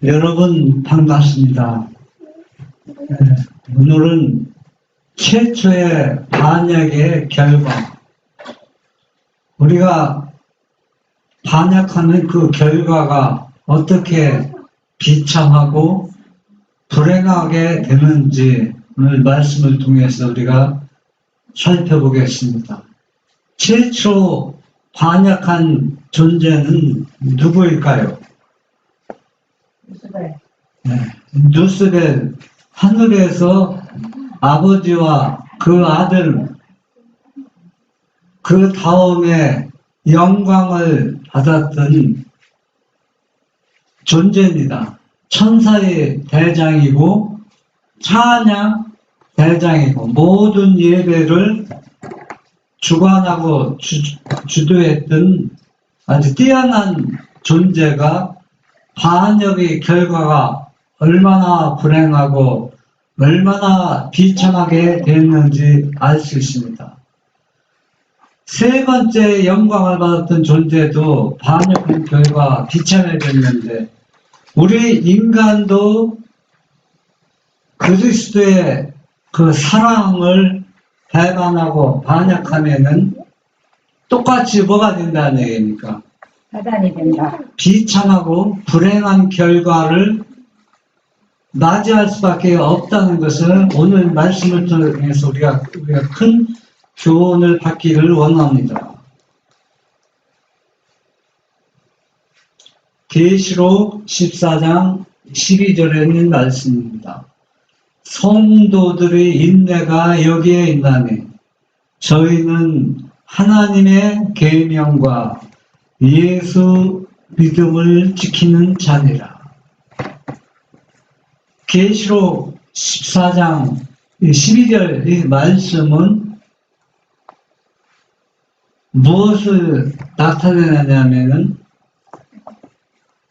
여러분 반갑습니다. 오늘은 최초의 반역의 결과, 우리가 반역하는 그 결과가 어떻게 비참하고 불행하게 되는지 오늘 말씀을 통해서 우리가 살펴보겠습니다. 최초 반역한 존재는 누구일까요? 루스벨. 하늘에서 아버지와 그 아들, 그 다음에 영광을 받았던 존재입니다. 천사의 대장이고 찬양 대장이고 모든 예배를 주관하고 주도했던 아주 뛰어난 존재가 반역의 결과가 얼마나 불행하고 얼마나 비참하게 됐는지 알 수 있습니다. 세 번째 영광을 받았던 존재도 반역의 결과 비참해졌는데, 우리 인간도 그리스도의 그 사랑을 배반하고 반역하면은 똑같이 뭐가 된다는 얘기입니까? 사단이 된다. 비참하고 불행한 결과를 맞이할 수밖에 없다는 것을 오늘 말씀을 통해서 우리가 큰 교훈을 받기를 원합니다. 계시록 14장 12절에 있는 말씀입니다. 성도들의 인내가 여기에 있나니 저희는 하나님의 계명과 예수 믿음을 지키는 자니라. 계시록 14장 12절 이 말씀은 무엇을 나타내냐면은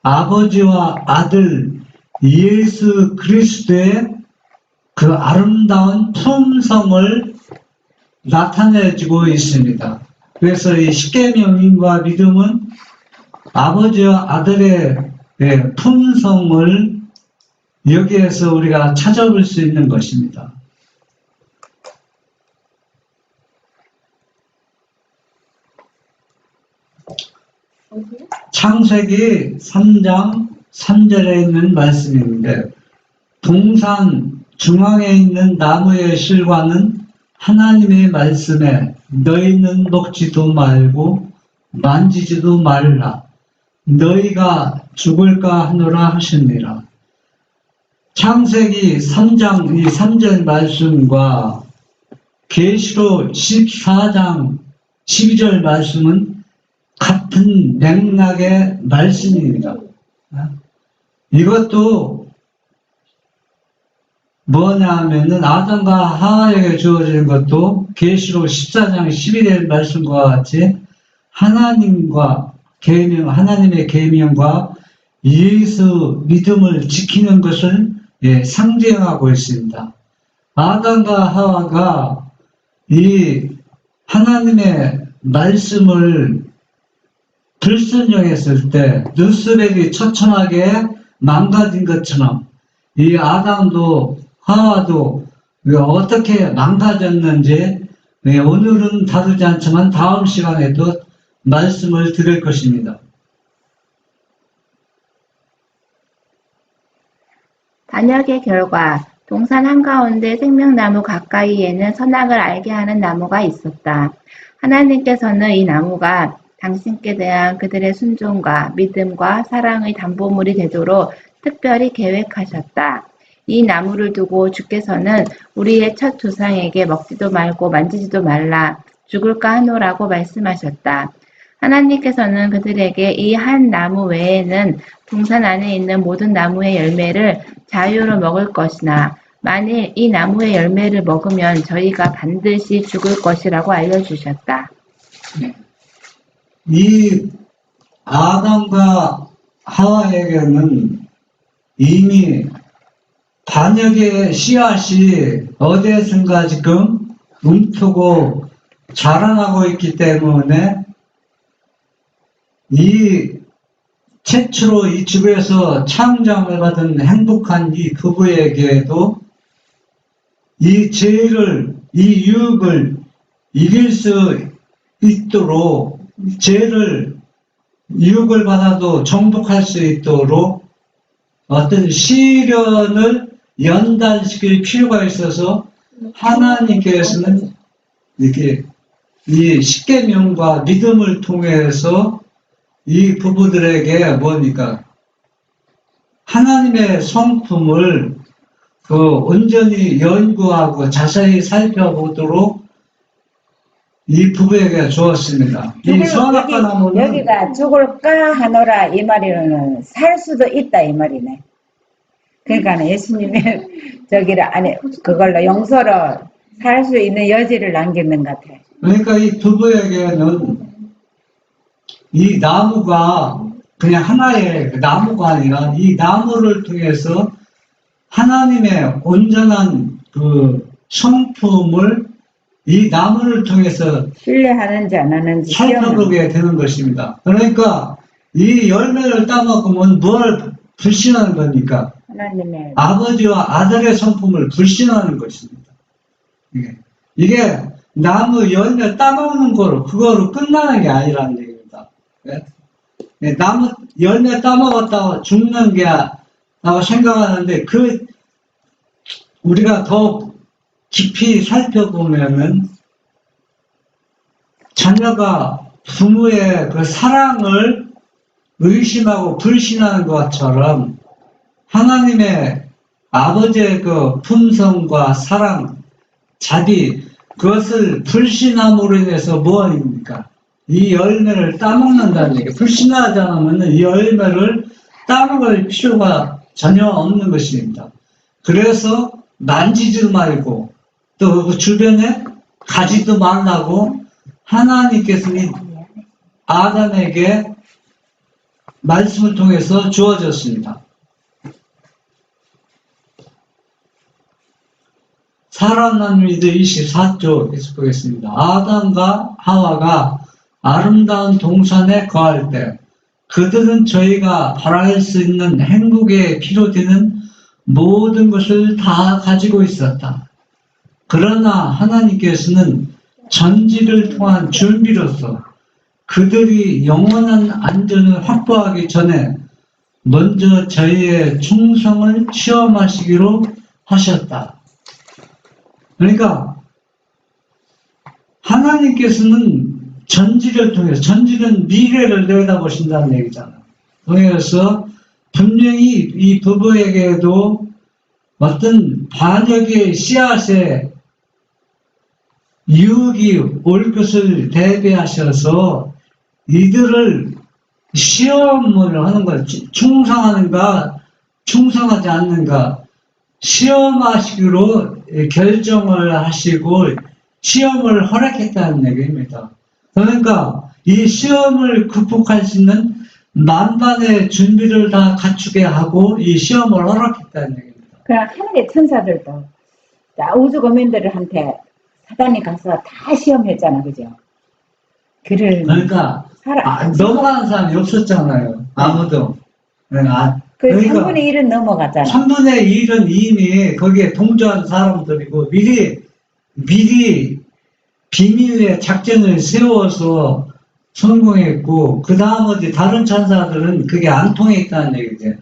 아버지와 아들 예수 그리스도의 그 아름다운 품성을 나타내주고 있습니다. 그래서 이 십계명과 믿음은 아버지와 아들의 품성을 여기에서 우리가 찾아볼 수 있는 것입니다. 창세기 3장 3절에 있는 말씀인데, 동산 중앙에 있는 나무의 실과는 하나님의 말씀에 너희는 먹지도 말고 만지지도 말라 너희가 죽을까 하노라 하시니라. 창세기 3장 이 3절 말씀과 계시록 14장 12절 말씀은 같은 맥락의 말씀입니다. 이것도 뭐냐 하면은 아담과 하와에게 주어진 것도 계시록 14장 12절 말씀과 같이 하나님의 계명과 예수 믿음을 지키는 것을 상징하고 있습니다. 아담과 하와가 이 하나님의 말씀을 불순종했을 때 루스벨이 처참하게 망가진 것처럼 이 아담도 하와도 어떻게 망가졌는지 오늘은 다루지 않지만 다음 시간에도 말씀을 드릴 것입니다. 반역의 결과, 동산 한가운데 생명나무 가까이에는 선악을 알게 하는 나무가 있었다. 하나님께서는 이 나무가 당신께 대한 그들의 순종과 믿음과 사랑의 담보물이 되도록 특별히 계획하셨다. 이 나무를 두고 주께서는 우리의 첫 조상에게 먹지도 말고 만지지도 말라 죽을까 하노라고 말씀하셨다. 하나님께서는 그들에게 이 한 나무 외에는 동산 안에 있는 모든 나무의 열매를 자유로 먹을 것이나 만일 이 나무의 열매를 먹으면 저희가 반드시 죽을 것이라고 알려주셨다. 이 아담과 하와에게는 이미 반역의 씨앗이 어디에선가 지금 움트고 자라나고 있기 때문에 이 최초로 이 집에서 창조함을 받은 행복한 이 부부에게도 이 죄를, 이 유혹을 이길 수 있도록, 죄를, 유혹을 받아도 정복할 수 있도록 어떤 시련을 연단시킬 필요가 있어서 하나님께서는 이렇게 이 십계명과 믿음을 통해서 이 부부들에게 뭡니까? 하나님의 성품을 온전히 연구하고 자세히 살펴보도록 이 부부에게 주었습니다. 이 선악과 나무는 여기가 죽을까 하노라 이 말이로는 살 수도 있다 이 말이네. 그러니까 예수님이 저기를 안에 그걸로 용서로 살 수 있는 여지를 남기는 것 같아. 그러니까 이 부부에게는 이 나무가 그냥 하나의 나무가 아니라 이 나무를 통해서 하나님의 온전한 그 성품을 이 나무를 통해서 신뢰하는지 안 하는지 살펴보게 되는 것입니다. 그러니까 이 열매를 따먹으면 뭘 불신하는 겁니까? 하나님의 아버지와 아들의 성품을 불신하는 것입니다. 이게 나무 열매 따먹는 거로 그거로 끝나는 게 아니라는 얘기입니다. 나무 열매 따먹었다고 죽는 게 라고 생각하는데 우리가 더 깊이 살펴보면은 자녀가 부모의 그 사랑을 의심하고 불신하는 것처럼 하나님의 아버지의 그 품성과 사랑, 자비, 그것을 불신함으로 인해서 무엇입니까? 이 열매를 따먹는다는 얘기예요. 불신하지 않으면 이 열매를 따먹을 필요가 전혀 없는 것입니다. 그래서 만지지도 말고 또 그 주변에 가지도 말라고 하나님께서는 아담에게 말씀을 통해서 주어졌습니다. 사람나무이드 24조 계속 보겠습니다. 아담과 하와가 아름다운 동산에 거할 때 그들은 저희가 바랄 수 있는 행복에 필요되는 모든 것을 다 가지고 있었다. 그러나 하나님께서는 전지를 통한 준비로서 그들이 영원한 안전을 확보하기 전에 먼저 저희의 충성을 시험하시기로 하셨다. 그러니까 하나님께서는 전지를 통해서, 전지는 미래를 내다보신다는 얘기잖아요. 그래서 분명히 이 부부에게도 어떤 반역의 씨앗에 유혹이 올 것을 대비하셔서 이들을 시험을 하는 거예요. 충성하는가, 충성하지 않는가, 시험하시기로 결정을 하시고 시험을 허락했다는 얘기입니다. 그러니까 이 시험을 극복할 수 있는 만반의 준비를 다 갖추게 하고 이 시험을 허락했다는 얘기입니다. 그냥 하늘의 천사들도 우주 거민들한테 사단이 가서 다 시험했잖아, 그죠? 그러니까 넘어가는 사람이 없었잖아요. 아무도. 그러니까 3분의 1은 넘어갔잖아. 3분의 1은 이미 거기에 동조한 사람들이고 미리 비밀의 작전을 세워서 성공했고 그 나머지 다른 천사들은 그게 안 통했다는 얘기죠.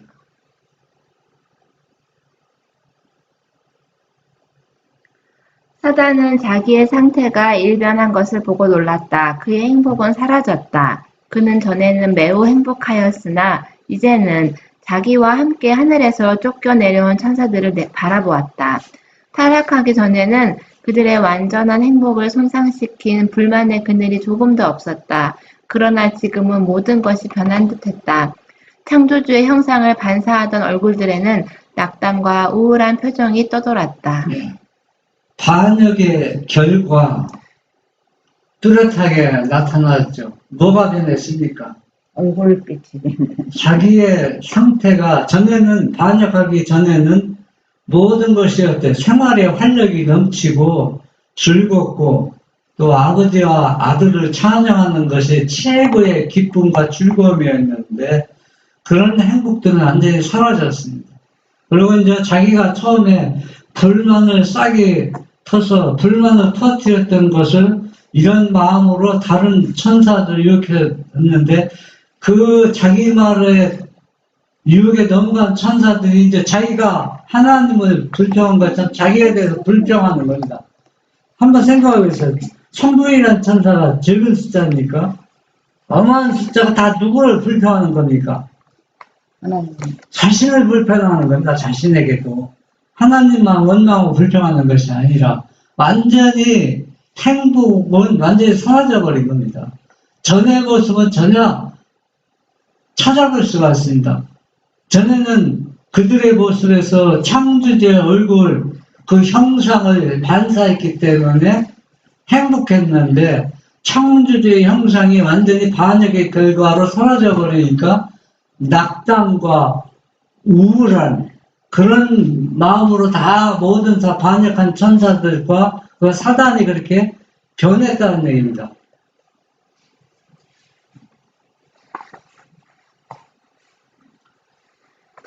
사단은 자기의 상태가 일변한 것을 보고 놀랐다. 그의 행복은 사라졌다. 그는 전에는 매우 행복하였으나 이제는 자기와 함께 하늘에서 쫓겨내려온 천사들을 바라보았다. 타락하기 전에는 그들의 완전한 행복을 손상시킨 불만의 그늘이 조금도 없었다. 그러나 지금은 모든 것이 변한 듯했다. 창조주의 형상을 반사하던 얼굴들에는 낙담과 우울한 표정이 떠돌았다. 반역의 결과 뚜렷하게 나타났죠. 뭐가 변했습니까? 얼굴빛이 자기의 상태가 전에는 반역하기 전에는 모든 것이 어때? 생활에 활력이 넘치고 즐겁고 또 아버지와 아들을 찬양하는 것이 최고의 기쁨과 즐거움이었는데 그런 행복들은 완전히 사라졌습니다. 그리고 이제 자기가 처음에 불만을 싸게 터서 불만을 터뜨렸던 것을 이런 마음으로 다른 천사들 이렇게 했는데 그 자기 말에 유혹에 넘어간 천사들이 이제 자기가 하나님을 불평한 것처럼 자기에 대해서 불평하는 겁니다. 한번 생각해 보세요. 천부이라는 천사가 적은 숫자입니까? 어마어마한 숫자가 다 누구를 불평하는 겁니까? 하나님. 자신을 불평하는 겁니다. 자신에게도. 하나님만 원망하고 불평하는 것이 아니라 완전히 행복은 완전히 사라져 버린 겁니다. 전의 모습은 전혀 찾아볼 수가 있습니다. 전에는 그들의 모습에서 창조주의 얼굴, 그 형상을 반사했기 때문에 행복했는데 창조주의 형상이 완전히 반역의 결과로 사라져 버리니까 낙담과 우울한 그런 마음으로 다 모든 다 반역한 천사들과 그 사단이 그렇게 변했다는 얘기입니다.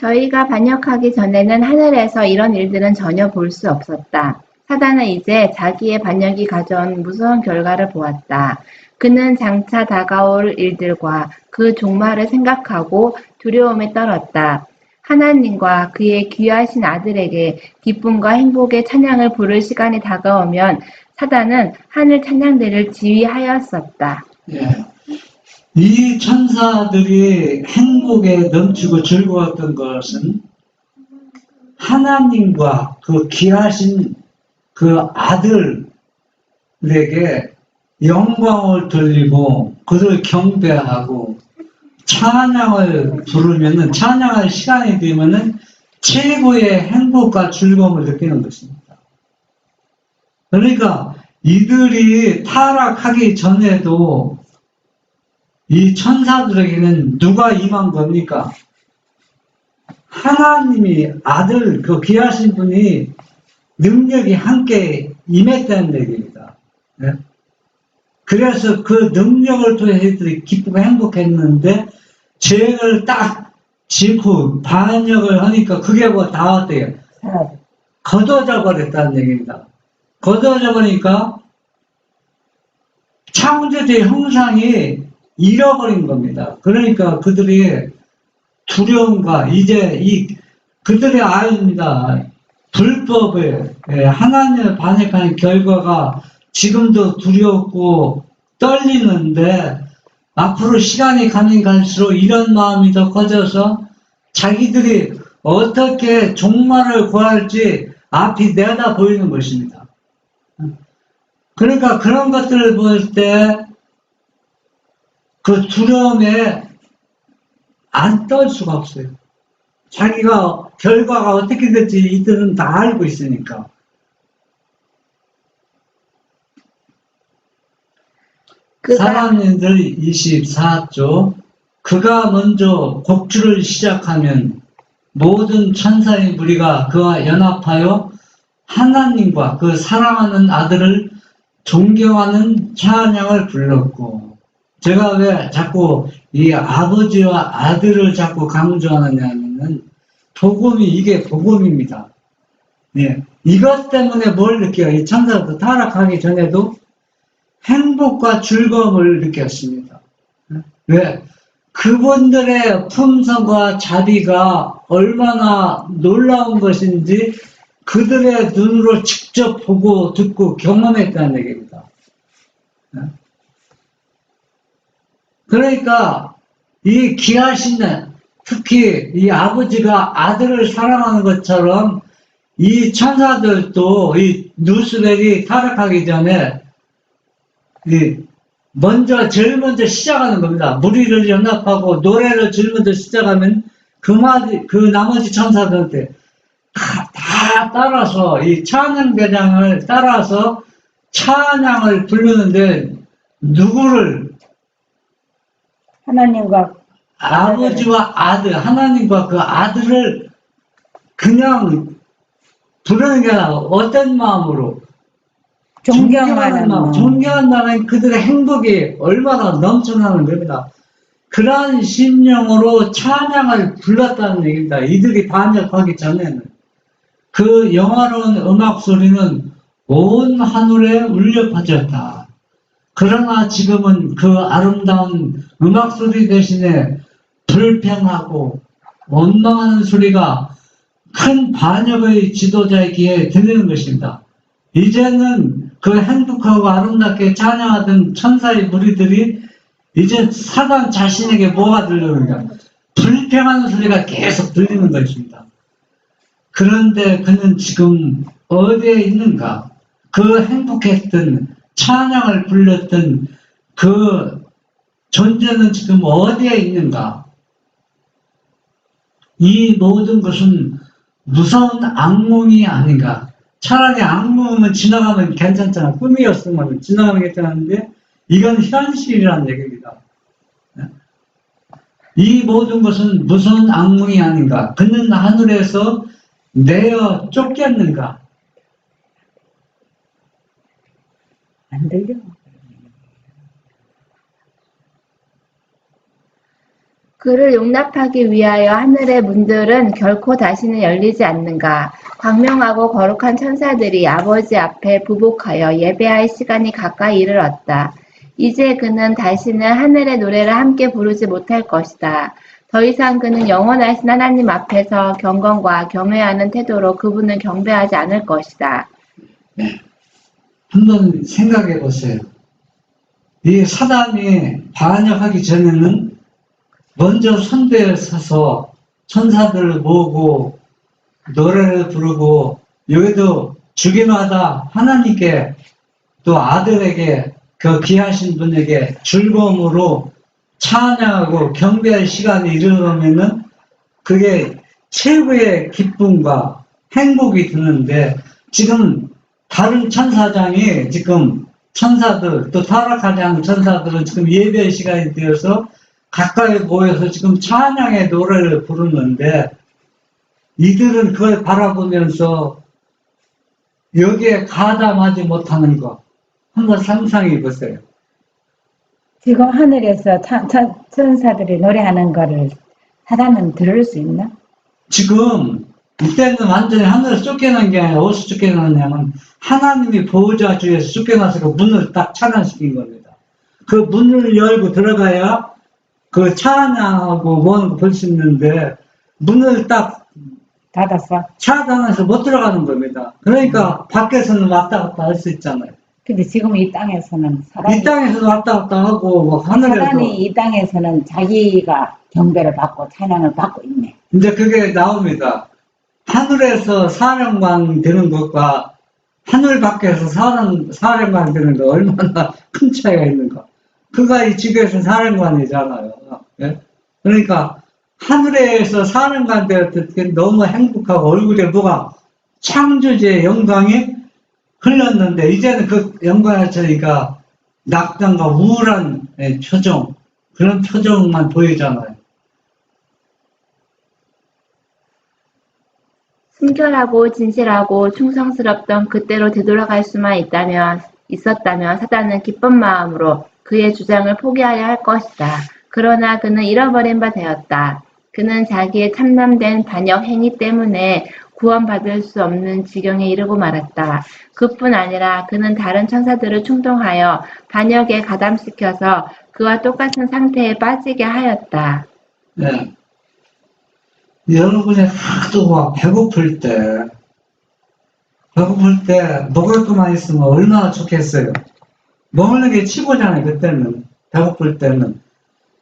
저희가 반역하기 전에는 하늘에서 이런 일들은 전혀 볼 수 없었다. 사단은 이제 자기의 반역이 가져온 무서운 결과를 보았다. 그는 장차 다가올 일들과 그 종말을 생각하고 두려움에 떨었다. 하나님과 그의 귀하신 아들에게 기쁨과 행복의 찬양을 부를 시간이 다가오면 사단은 하늘 찬양대를 지휘하였었다. 예. 이 천사들이 행복에 넘치고 즐거웠던 것은 하나님과 그 귀하신 그 아들에게 영광을 돌리고 그를 경배하고 찬양을 부르면은 찬양할 시간이 되면은 최고의 행복과 즐거움을 느끼는 것입니다. 그러니까 이들이 타락하기 전에도 이 천사들에게는 누가 임한 겁니까? 하나님이 아들 그 귀하신 분이 능력이 함께 임했다는 얘기입니다. 네? 그래서 그 능력을 통해 이들이 기쁘고 행복했는데 죄를 딱 짓고 반역을 하니까 그게 뭐 다 어때요? 거둬져 버렸다는 얘기입니다. 거둬져 버리니까 창조주의 형상이 잃어버린 겁니다. 그러니까 그들이 두려움과 이제 그들의 아이입니다. 불법에 하나님을 반역하는 결과가 지금도 두렵고 떨리는데 앞으로 시간이 가면 갈수록 이런 마음이 더 커져서 자기들이 어떻게 종말을 구할지 앞이 내다 보이는 것입니다. 그러니까 그런 것들을 볼 때 그 두려움에 안 떨 수가 없어요. 자기가 결과가 어떻게 될지 이들은 다 알고 있으니까. 사람들 24조 그가 먼저 곡주를 시작하면 모든 천사의 무리가 그와 연합하여 하나님과 그 사랑하는 아들을 존경하는 찬양을 불렀고 제가 왜 자꾸 이 아버지와 아들을 자꾸 강조하느냐면은 복음이 이게 복음입니다. 예. 이것 때문에 뭘 느껴요? 이 천사도 타락하기 전에도 행복과 즐거움을 느꼈습니다. 왜? 그분들의 품성과 자비가 얼마나 놀라운 것인지 그들의 눈으로 직접 보고 듣고 경험했다는 얘기입니다. 그러니까 이 귀하신 특히 이 아버지가 아들을 사랑하는 것처럼 이 천사들도 이 누스벨이 타락하기 전에 제일 먼저 시작하는 겁니다. 무리를 연합하고 노래를 제일 먼저 시작하면 그 나머지 천사들한테 다 따라서 이 찬양대장을 따라서 찬양을 부르는데 누구를? 하나님과 아버지와 아들, 하나님과 그 아들을 그냥 부르는 게 아니라 어떤 마음으로? 존경하는 마음. 존경한다는 그들의 행복이 얼마나 넘쳐나는 겁니다. 그러한 심령으로 찬양을 불렀다는 얘기입니다. 이들이 반역하기 전에는. 그 영화로운 음악 소리는 온 하늘에 울려 퍼졌다. 그러나 지금은 그 아름다운 음악 소리 대신에 불평하고 원망하는 소리가 큰 반역의 지도자의 귀에 들리는 것입니다. 이제는 그 행복하고 아름답게 찬양하던 천사의 무리들이 이제 사단 자신에게 뭐가 들려오는가? 불평하는 소리가 계속 들리는 것입니다. 그런데 그는 지금 어디에 있는가? 그 행복했던 찬양을 불렀던 그 존재는 지금 어디에 있는가? 이 모든 것은 무서운 악몽이 아닌가? 차라리 악몽은 지나가면 괜찮잖아. 꿈이었으면 지나가면 괜찮은데 이건 현실이라는 얘기입니다. 이 모든 것은 무서운 악몽이 아닌가? 그는 하늘에서 내어 쫓겼는가? 안 들려. 그를 용납하기 위하여 하늘의 문들은 결코 다시는 열리지 않는가. 광명하고 거룩한 천사들이 아버지 앞에 부복하여 예배할 시간이 가까이 이르렀다. 이제 그는 다시는 하늘의 노래를 함께 부르지 못할 것이다. 더 이상 그는 영원하신 하나님 앞에서 경건과 경외하는 태도로 그분을 경배하지 않을 것이다. 한번 생각해 보세요. 이 사단이 반역하기 전에는 먼저 선대에 서서 천사들을 모으고 노래를 부르고 여기도 주기마다 하나님께 또 아들에게 그 귀하신 분에게 즐거움으로 찬양하고 경배할 시간이 이르러면은 그게 최고의 기쁨과 행복이 드는데 지금 다른 천사장이 지금 천사들 또 타락하지 않은 천사들은 지금 예배의 시간이 되어서 가까이 모여서 지금 찬양의 노래를 부르는데 이들은 그걸 바라보면서 여기에 가담하지 못하는 것 한번 상상해 보세요. 지금 하늘에서 천사들이 노래하는 거를 사단은 들을 수 있나? 지금 이때는 완전히 하늘에서 쫓겨난 게 아니라 어디서 쫓겨났냐면 하나님이 보호자 주에서 쫓겨나서 그 문을 딱 차단시킨 겁니다. 그 문을 열고 들어가야 그 찬양하고 뭐하는 거 볼 수 있는데 문을 딱 닫았어. 차단해서 못 들어가는 겁니다. 그러니까 밖에서는 왔다 갔다 할 수 있잖아요. 근데 지금 이 땅에서는 이 땅에서도 왔다 갔다 하고 뭐 하늘에도 사단이 이 땅에서는 자기가 경배를 받고 찬양을 받고 있네. 이제 그게 나옵니다. 하늘에서 사령관 되는 것과 하늘 밖에서 사령관 되는 거 얼마나 큰 차이가 있는가. 그가 이 지구에서 사령관이잖아요. 예? 그러니까 하늘에서 사령관 되었을 때 너무 행복하고 얼굴에 뭐가 창조주의 영광이 흘렀는데 이제는 그 영광을 저희가 낙담과 우울한 표정 그런 표정만 보이잖아요. 순결하고 진실하고 충성스럽던 그때로 되돌아갈 수만 있었다면 사단은 기쁜 마음으로 그의 주장을 포기하려 할 것이다. 그러나 그는 잃어버린 바 되었다. 그는 자기의 참남된 반역 행위 때문에 구원받을 수 없는 지경에 이르고 말았다. 그뿐 아니라 그는 다른 천사들을 충동하여 반역에 가담시켜서 그와 똑같은 상태에 빠지게 하였다. 네. 여러분이 하도 막 배고플 때 먹을 것만 있으면 얼마나 좋겠어요. 먹는 게 최고잖아요. 그때는 배고플 때는.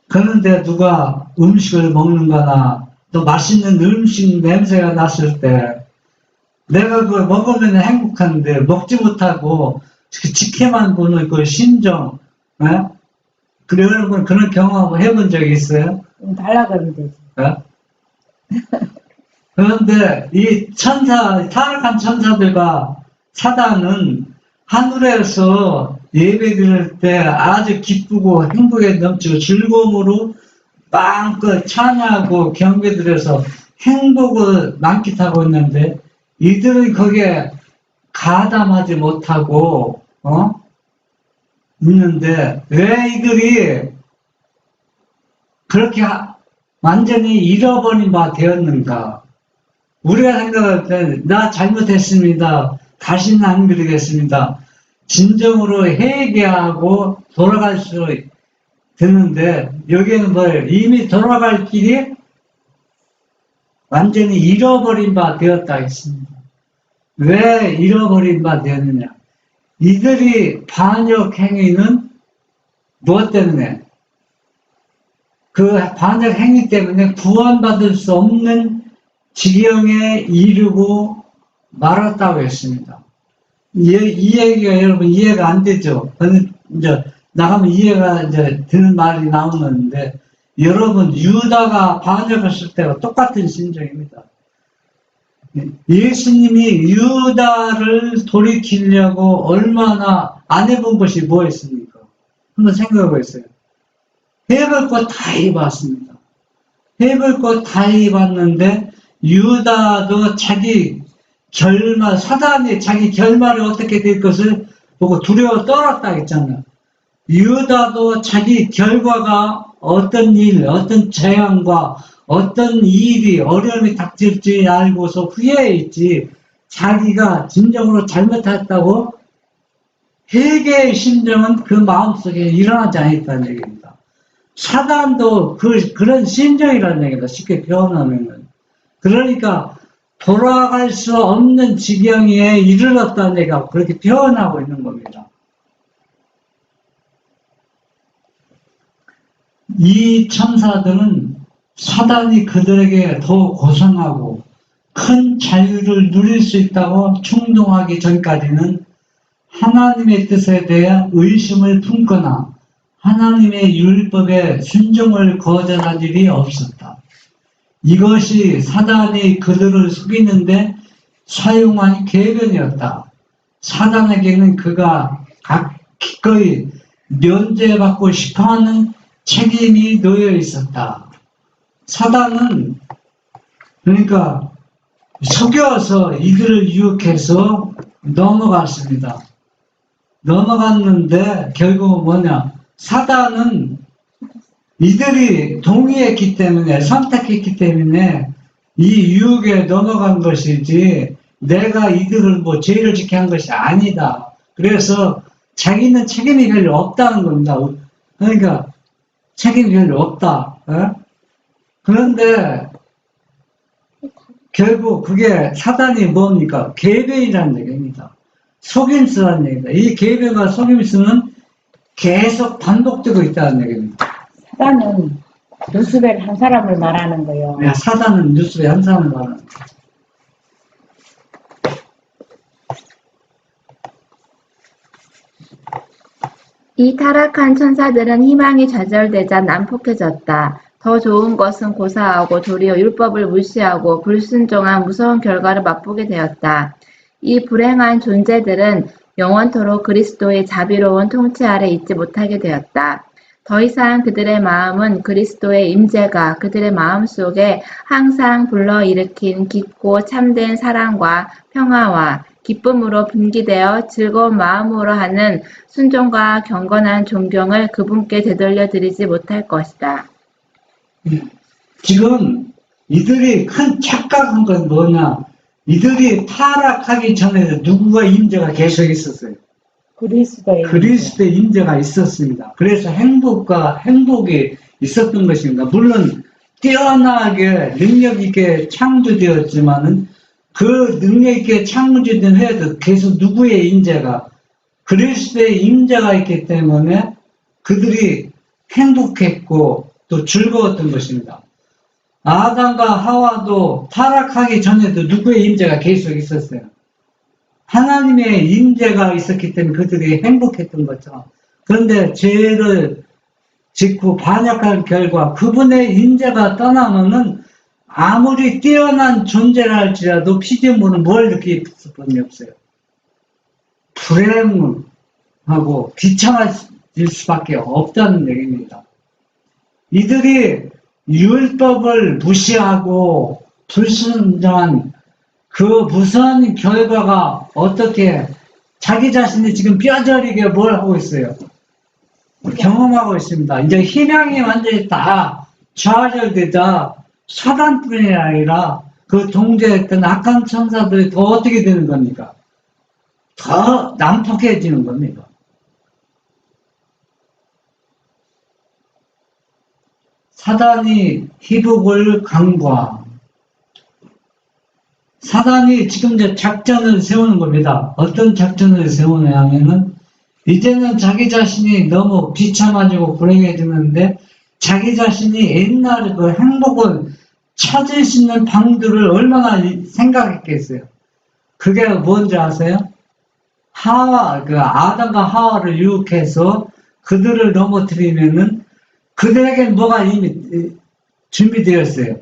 그런데 누가 음식을 먹는거나 또 맛있는 음식 냄새가 났을 때 내가 그걸 먹으면 행복한데 먹지 못하고 지켜만 보는 그 심정, 예? 그래 여러분 그런 경험 해본 적이 있어요? 달라가면 되지. 예? 그런데 이 타락한 천사들과 사단은 하늘에서 예배 드릴 때 아주 기쁘고 행복에 넘치고 즐거움으로 마음껏 찬양하고 경배 드려서 행복을 만끽하고 있는데 이들은 거기에 가담하지 못하고 있는데 왜 이들이 그렇게 완전히 잃어버린 바 되었는가? 우리가 생각할 때, 나 잘못했습니다. 다시는 안 그러겠습니다. 진정으로 회개하고 돌아갈 수 드는데, 여기에는 뭐예요? 이미 돌아갈 길이 완전히 잃어버린 바 되었다 했습니다. 왜 잃어버린 바 되었느냐? 이들이 반역 행위는 무엇 때문에? 그 반역 행위 때문에 구원받을 수 없는 지경에 이르고 말았다고 했습니다. 이 얘기가 여러분 이해가 안 되죠? 이제 나가면 이해가 이제 되는 말이 나오는데, 여러분 유다가 반역했을 때와 똑같은 심정입니다. 예수님이 유다를 돌이키려고 얼마나 안 해본 것이 뭐였습니까? 한번 생각해 보세요. 해볼 것 다 해봤습니다. 해볼 것 다 해봤는데 유다도 자기 결말, 사단이 자기 결말이 어떻게 될 것을 보고 두려워 떨었다 했잖아요. 유다도 자기 결과가 어떤 일, 어떤 재앙과 어떤 일이 어려움이 닥칠지 알고서 후회했지, 자기가 진정으로 잘못했다고 회개의 심정은 그 마음속에 일어나지 않았다는 얘기입니다. 사단도 그런 심정이라는 얘기입니다. 쉽게 표현하면. 그러니까 돌아갈 수 없는 지경에 이르렀다는 얘기가 그렇게 표현하고 있는 겁니다. 이 천사들은 사단이 그들에게 더 고상하고 큰 자유를 누릴 수 있다고 충동하기 전까지는 하나님의 뜻에 대해 의심을 품거나 하나님의 율법에 순종을 거절한 일이 없었다. 이것이 사단이 그들을 속이는데 사용한 궤변이었다. 사단에게는 그가 기꺼이 면제받고 싶어하는 책임이 놓여 있었다. 사단은 그러니까 속여서 이들을 유혹해서 넘어갔습니다. 넘어갔는데 결국 뭐냐? 사단은 이들이 동의했기 때문에, 선택했기 때문에 이 유혹에 넘어간 것이지 내가 이들을 뭐 죄를 짓게 한 것이 아니다. 그래서 자기는 책임이 별로 없다는 겁니다. 그러니까 책임이 별로 없다. 그런데 결국 그게 사단이 뭡니까? 계획이라는 얘기입니다. 속임수라는 얘기입니다. 이 계획과 속임수는 계속 반복되고 있다는 얘기입니다. 사단은 루스벨 한 사람을 말하는 거예요. 네, 사단은 루스벨 한 사람을 말하는 거예요. 이 타락한 천사들은 희망이 좌절되자 난폭해졌다. 더 좋은 것은 고사하고 도리어 율법을 무시하고 불순종한 무서운 결과를 맛보게 되었다. 이 불행한 존재들은 영원토록 그리스도의 자비로운 통치 아래 있지 못하게 되었다. 더 이상 그들의 마음은 그리스도의 임재가 그들의 마음속에 항상 불러일으킨 깊고 참된 사랑과 평화와 기쁨으로 분기되어 즐거운 마음으로 하는 순종과 경건한 존경을 그분께 되돌려 드리지 못할 것이다. 지금 이들이 큰 착각한 건 뭐냐? 이들이 타락하기 전에 누구가 임재가 계속 있었어요. 그리스도의 임재가 있었습니다. 그래서 행복이 있었던 것입니다. 물론 뛰어나게 능력 있게 창조되었지만은 그 능력 있게 창조된 해도 계속 누구의 임재가, 그리스도의 임재가 있기 때문에 그들이 행복했고 또 즐거웠던 것입니다. 아담과 하와도 타락하기 전에도 누구의 임재가 계속 있었어요. 하나님의 임재가 있었기 때문에 그들이 행복했던 거죠. 그런데 죄를 짓고 반역한 결과 그분의 임재가 떠나면은 아무리 뛰어난 존재라 할지라도 피조물은 뭘 느낄 수밖에 없어요. 불행하고 비참해질 수밖에 없다는 얘기입니다. 이들이 율법을 무시하고 불순종한 그 무서운 결과가 어떻게 자기 자신이 지금 뼈저리게 뭘 하고 있어요? 경험하고 있습니다. 이제 희망이 완전히 다 좌절되자 사단뿐이 아니라 그 동조했던 악한 천사들이 더 어떻게 되는 겁니까? 더 난폭해지는 겁니다. 사단이 희복을 강구함. 사단이 지금 이제 작전을 세우는 겁니다. 어떤 작전을 세우냐 하면은 이제는 자기 자신이 너무 비참해지고 불행해지는데 자기 자신이 옛날에 그 행복을 찾을 수 있는 방들을 얼마나 생각했겠어요. 그게 뭔지 아세요? 아담과 하와를 유혹해서 그들을 넘어뜨리면은 그들에게 뭐가 이미 준비되어 있어요.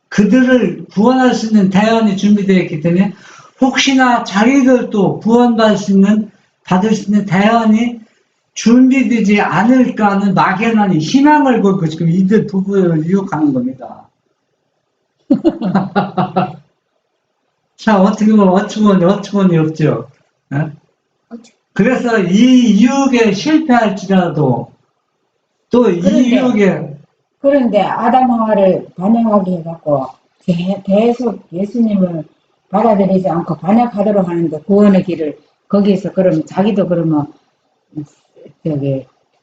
그들을 구원할 수 있는 대안이 준비되어 있기 때문에 혹시나 자기들도 구원받을 수 있는, 받을 수 있는 대안이 준비되지 않을까 하는 막연한 희망을 걸고 지금 이들 부부를 유혹하는 겁니다. 자, 어떻게 보면 어처구니 없죠. 네? 그래서 이 유혹에 실패할지라도 또 이 유혹에 그런데 아담 하와를 반역하게 해갖고 계속 예수님을 받아들이지 않고 반역하도록 하는데 구원의 길을 거기에서 그럼 자기도 그러면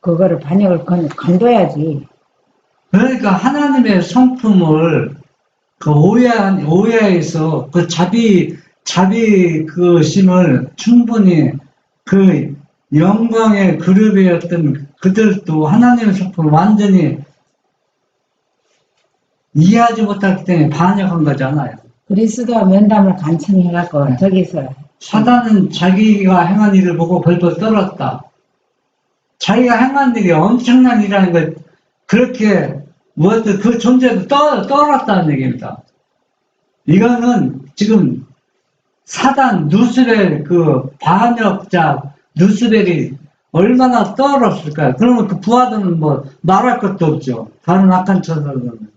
그거를 반역을 건둬야지. 그러니까 하나님의 성품을 그 오해해서 그 자비 그 심을 충분히 그 영광의 그룹이었던 그들도 하나님의 성품을 완전히 이해하지 못했기 때문에 반역한 거잖아요. 그리스도와 면담을 간청해갖고 네. 저기서 사단은 자기가 행한 일을 보고 벌벌 떨었다. 자기가 행한 일이 엄청난 일이라는 걸 그렇게 그 존재도 떨었다는 얘기입니다. 이거는 지금 사단 누스벨 그 반역자 누스벨이 얼마나 떨었을까요? 그러면 그 부하들은 뭐 말할 것도 없죠. 다른 악한 천사들은.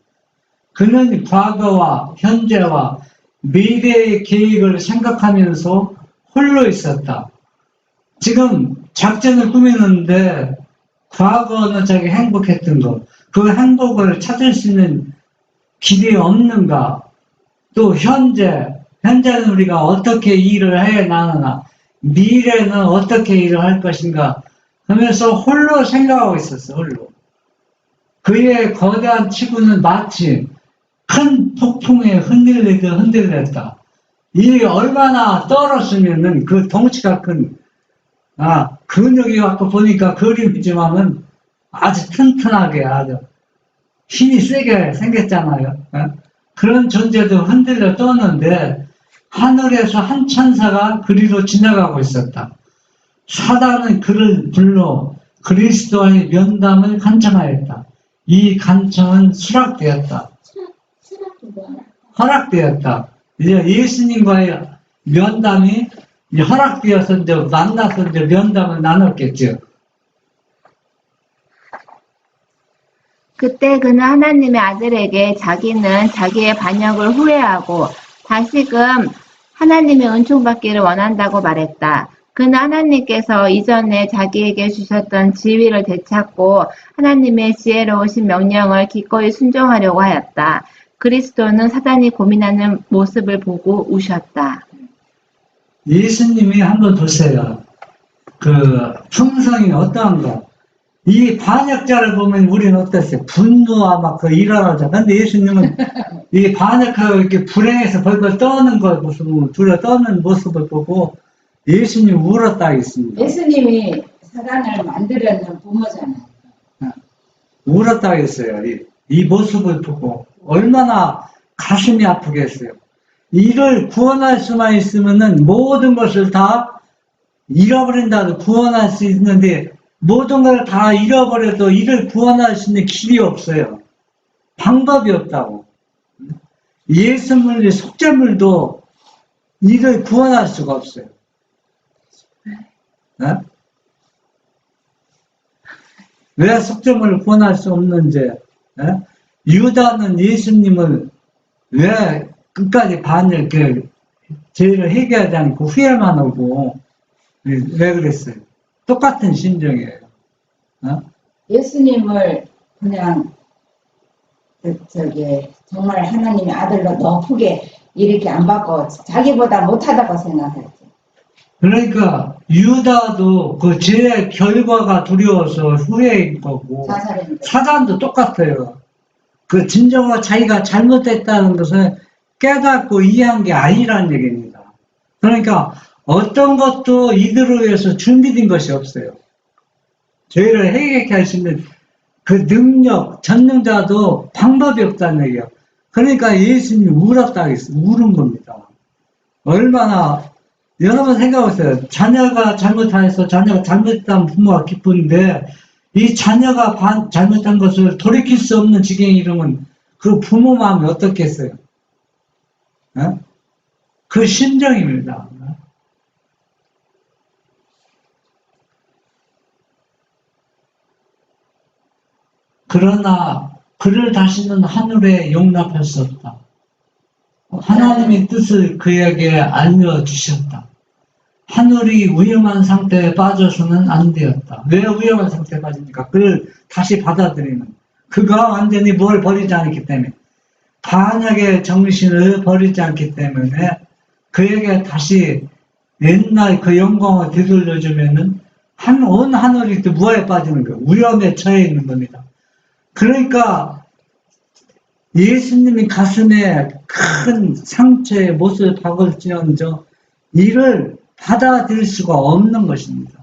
그는 과거와 현재와 미래의 계획을 생각하면서 홀로 있었다. 지금 작전을 꾸미는데 과거는 자기 행복했던 것, 그 행복을 찾을 수 있는 길이 없는가? 또 현재는 우리가 어떻게 일을 해 나가나, 미래는 어떻게 일을 할 것인가 하면서 홀로 생각하고 있었어, 홀로. 그의 거대한 치부는 마치 큰 폭풍에 흔들렸다. 이 얼마나 떨었으면은 그 덩치가 큰, 근육이 갖고 보니까 그림이지만은 아주 튼튼하게 아주 힘이 세게 생겼잖아요. 그런 존재도 흔들려 떴는데 하늘에서 한 천사가 그리로 지나가고 있었다. 사단은 그를 불러 그리스도와의 면담을 간청하였다. 이 간청은 수락되었다. 허락되었다. 이제 예수님과의 면담이 허락되어서 이제 만나서 이제 면담을 나눴겠죠. 그때 그는 하나님의 아들에게 자기는 자기의 반역을 후회하고 다시금 하나님의 은총받기를 원한다고 말했다. 그는 하나님께서 이전에 자기에게 주셨던 지위를 되찾고 하나님의 지혜로우신 명령을 기꺼이 순종하려고 하였다. 그리스도는 사단이 고민하는 모습을 보고 우셨다. 예수님이 한번 보세요. 그 품성이 어떠한가? 이 반역자를 보면 우리는 어땠어요? 분노와 막 그 일어나죠. 근데 예수님은 이 반역하고 이렇게 불행해서 벌벌 떠는 걸 모습을, 둘러 떠는 모습을 보고 예수님 울었다 했습니다. 예수님이 사단을 만들었는 부모잖아요. 울었다 했어요. 이 모습을 보고 얼마나 가슴이 아프겠어요. 이를 구원할 수만 있으면은 모든 것을 다 잃어버린다도 구원할 수 있는데 모든 걸 다 잃어버려도 이를 구원할 수 있는 길이 없어요. 방법이 없다고. 예수물, 속죄물도 이를 구원할 수가 없어요. 네? 왜 속죄물을 구원할 수 없는지, 네? 유다는 예수님을 왜 끝까지 죄를 해결하지 않고 후회만 하고, 왜 그랬어요? 똑같은 심정이에요. 예수님을 그냥 정말 하나님의 아들로 높게 이렇게 안 받고 자기보다 못하다고 생각했지. 그러니까 유다도 그 죄의 결과가 두려워서 후회인 거고 자살했는데. 사단도 똑같아요. 그 진정으로 자기가 잘못했다는 것을 깨닫고 이해한 게 아니라는 얘기입니다. 그러니까 어떤 것도 이들을 위해서 준비된 것이 없어요. 죄를 해결케 하시는 그 능력, 전능자도 방법이 없다는 얘기예요. 그러니까 예수님이 울었다고 했어요. 울은 겁니다. 얼마나, 여러분 생각해보세요. 자녀가 잘못해서 자녀가 잘못했다면 부모가 기쁜데, 이 자녀가 잘못한 것을 돌이킬 수 없는 지경에 이르면 그 부모 마음이 어떻겠어요? 그 심정입니다. 그러나 그를 다시는 하늘에 용납할 수 없다. 하나님의 뜻을 그에게 알려주셨다. 하늘이 위험한 상태에 빠져서는 안 되었다. 왜 위험한 상태에 빠집니까? 그를 다시 받아들이는. 그가 완전히 뭘 버리지 않기 때문에. 반역의 정신을 버리지 않기 때문에 그에게 다시 옛날 그 영광을 되돌려주면은 온 하늘이 또 무화에 빠지는 거예요. 위험에 처해 있는 겁니다. 그러니까 예수님이 가슴에 큰 상처의 못을 박을지언정 이를 받아들일 수가 없는 것입니다.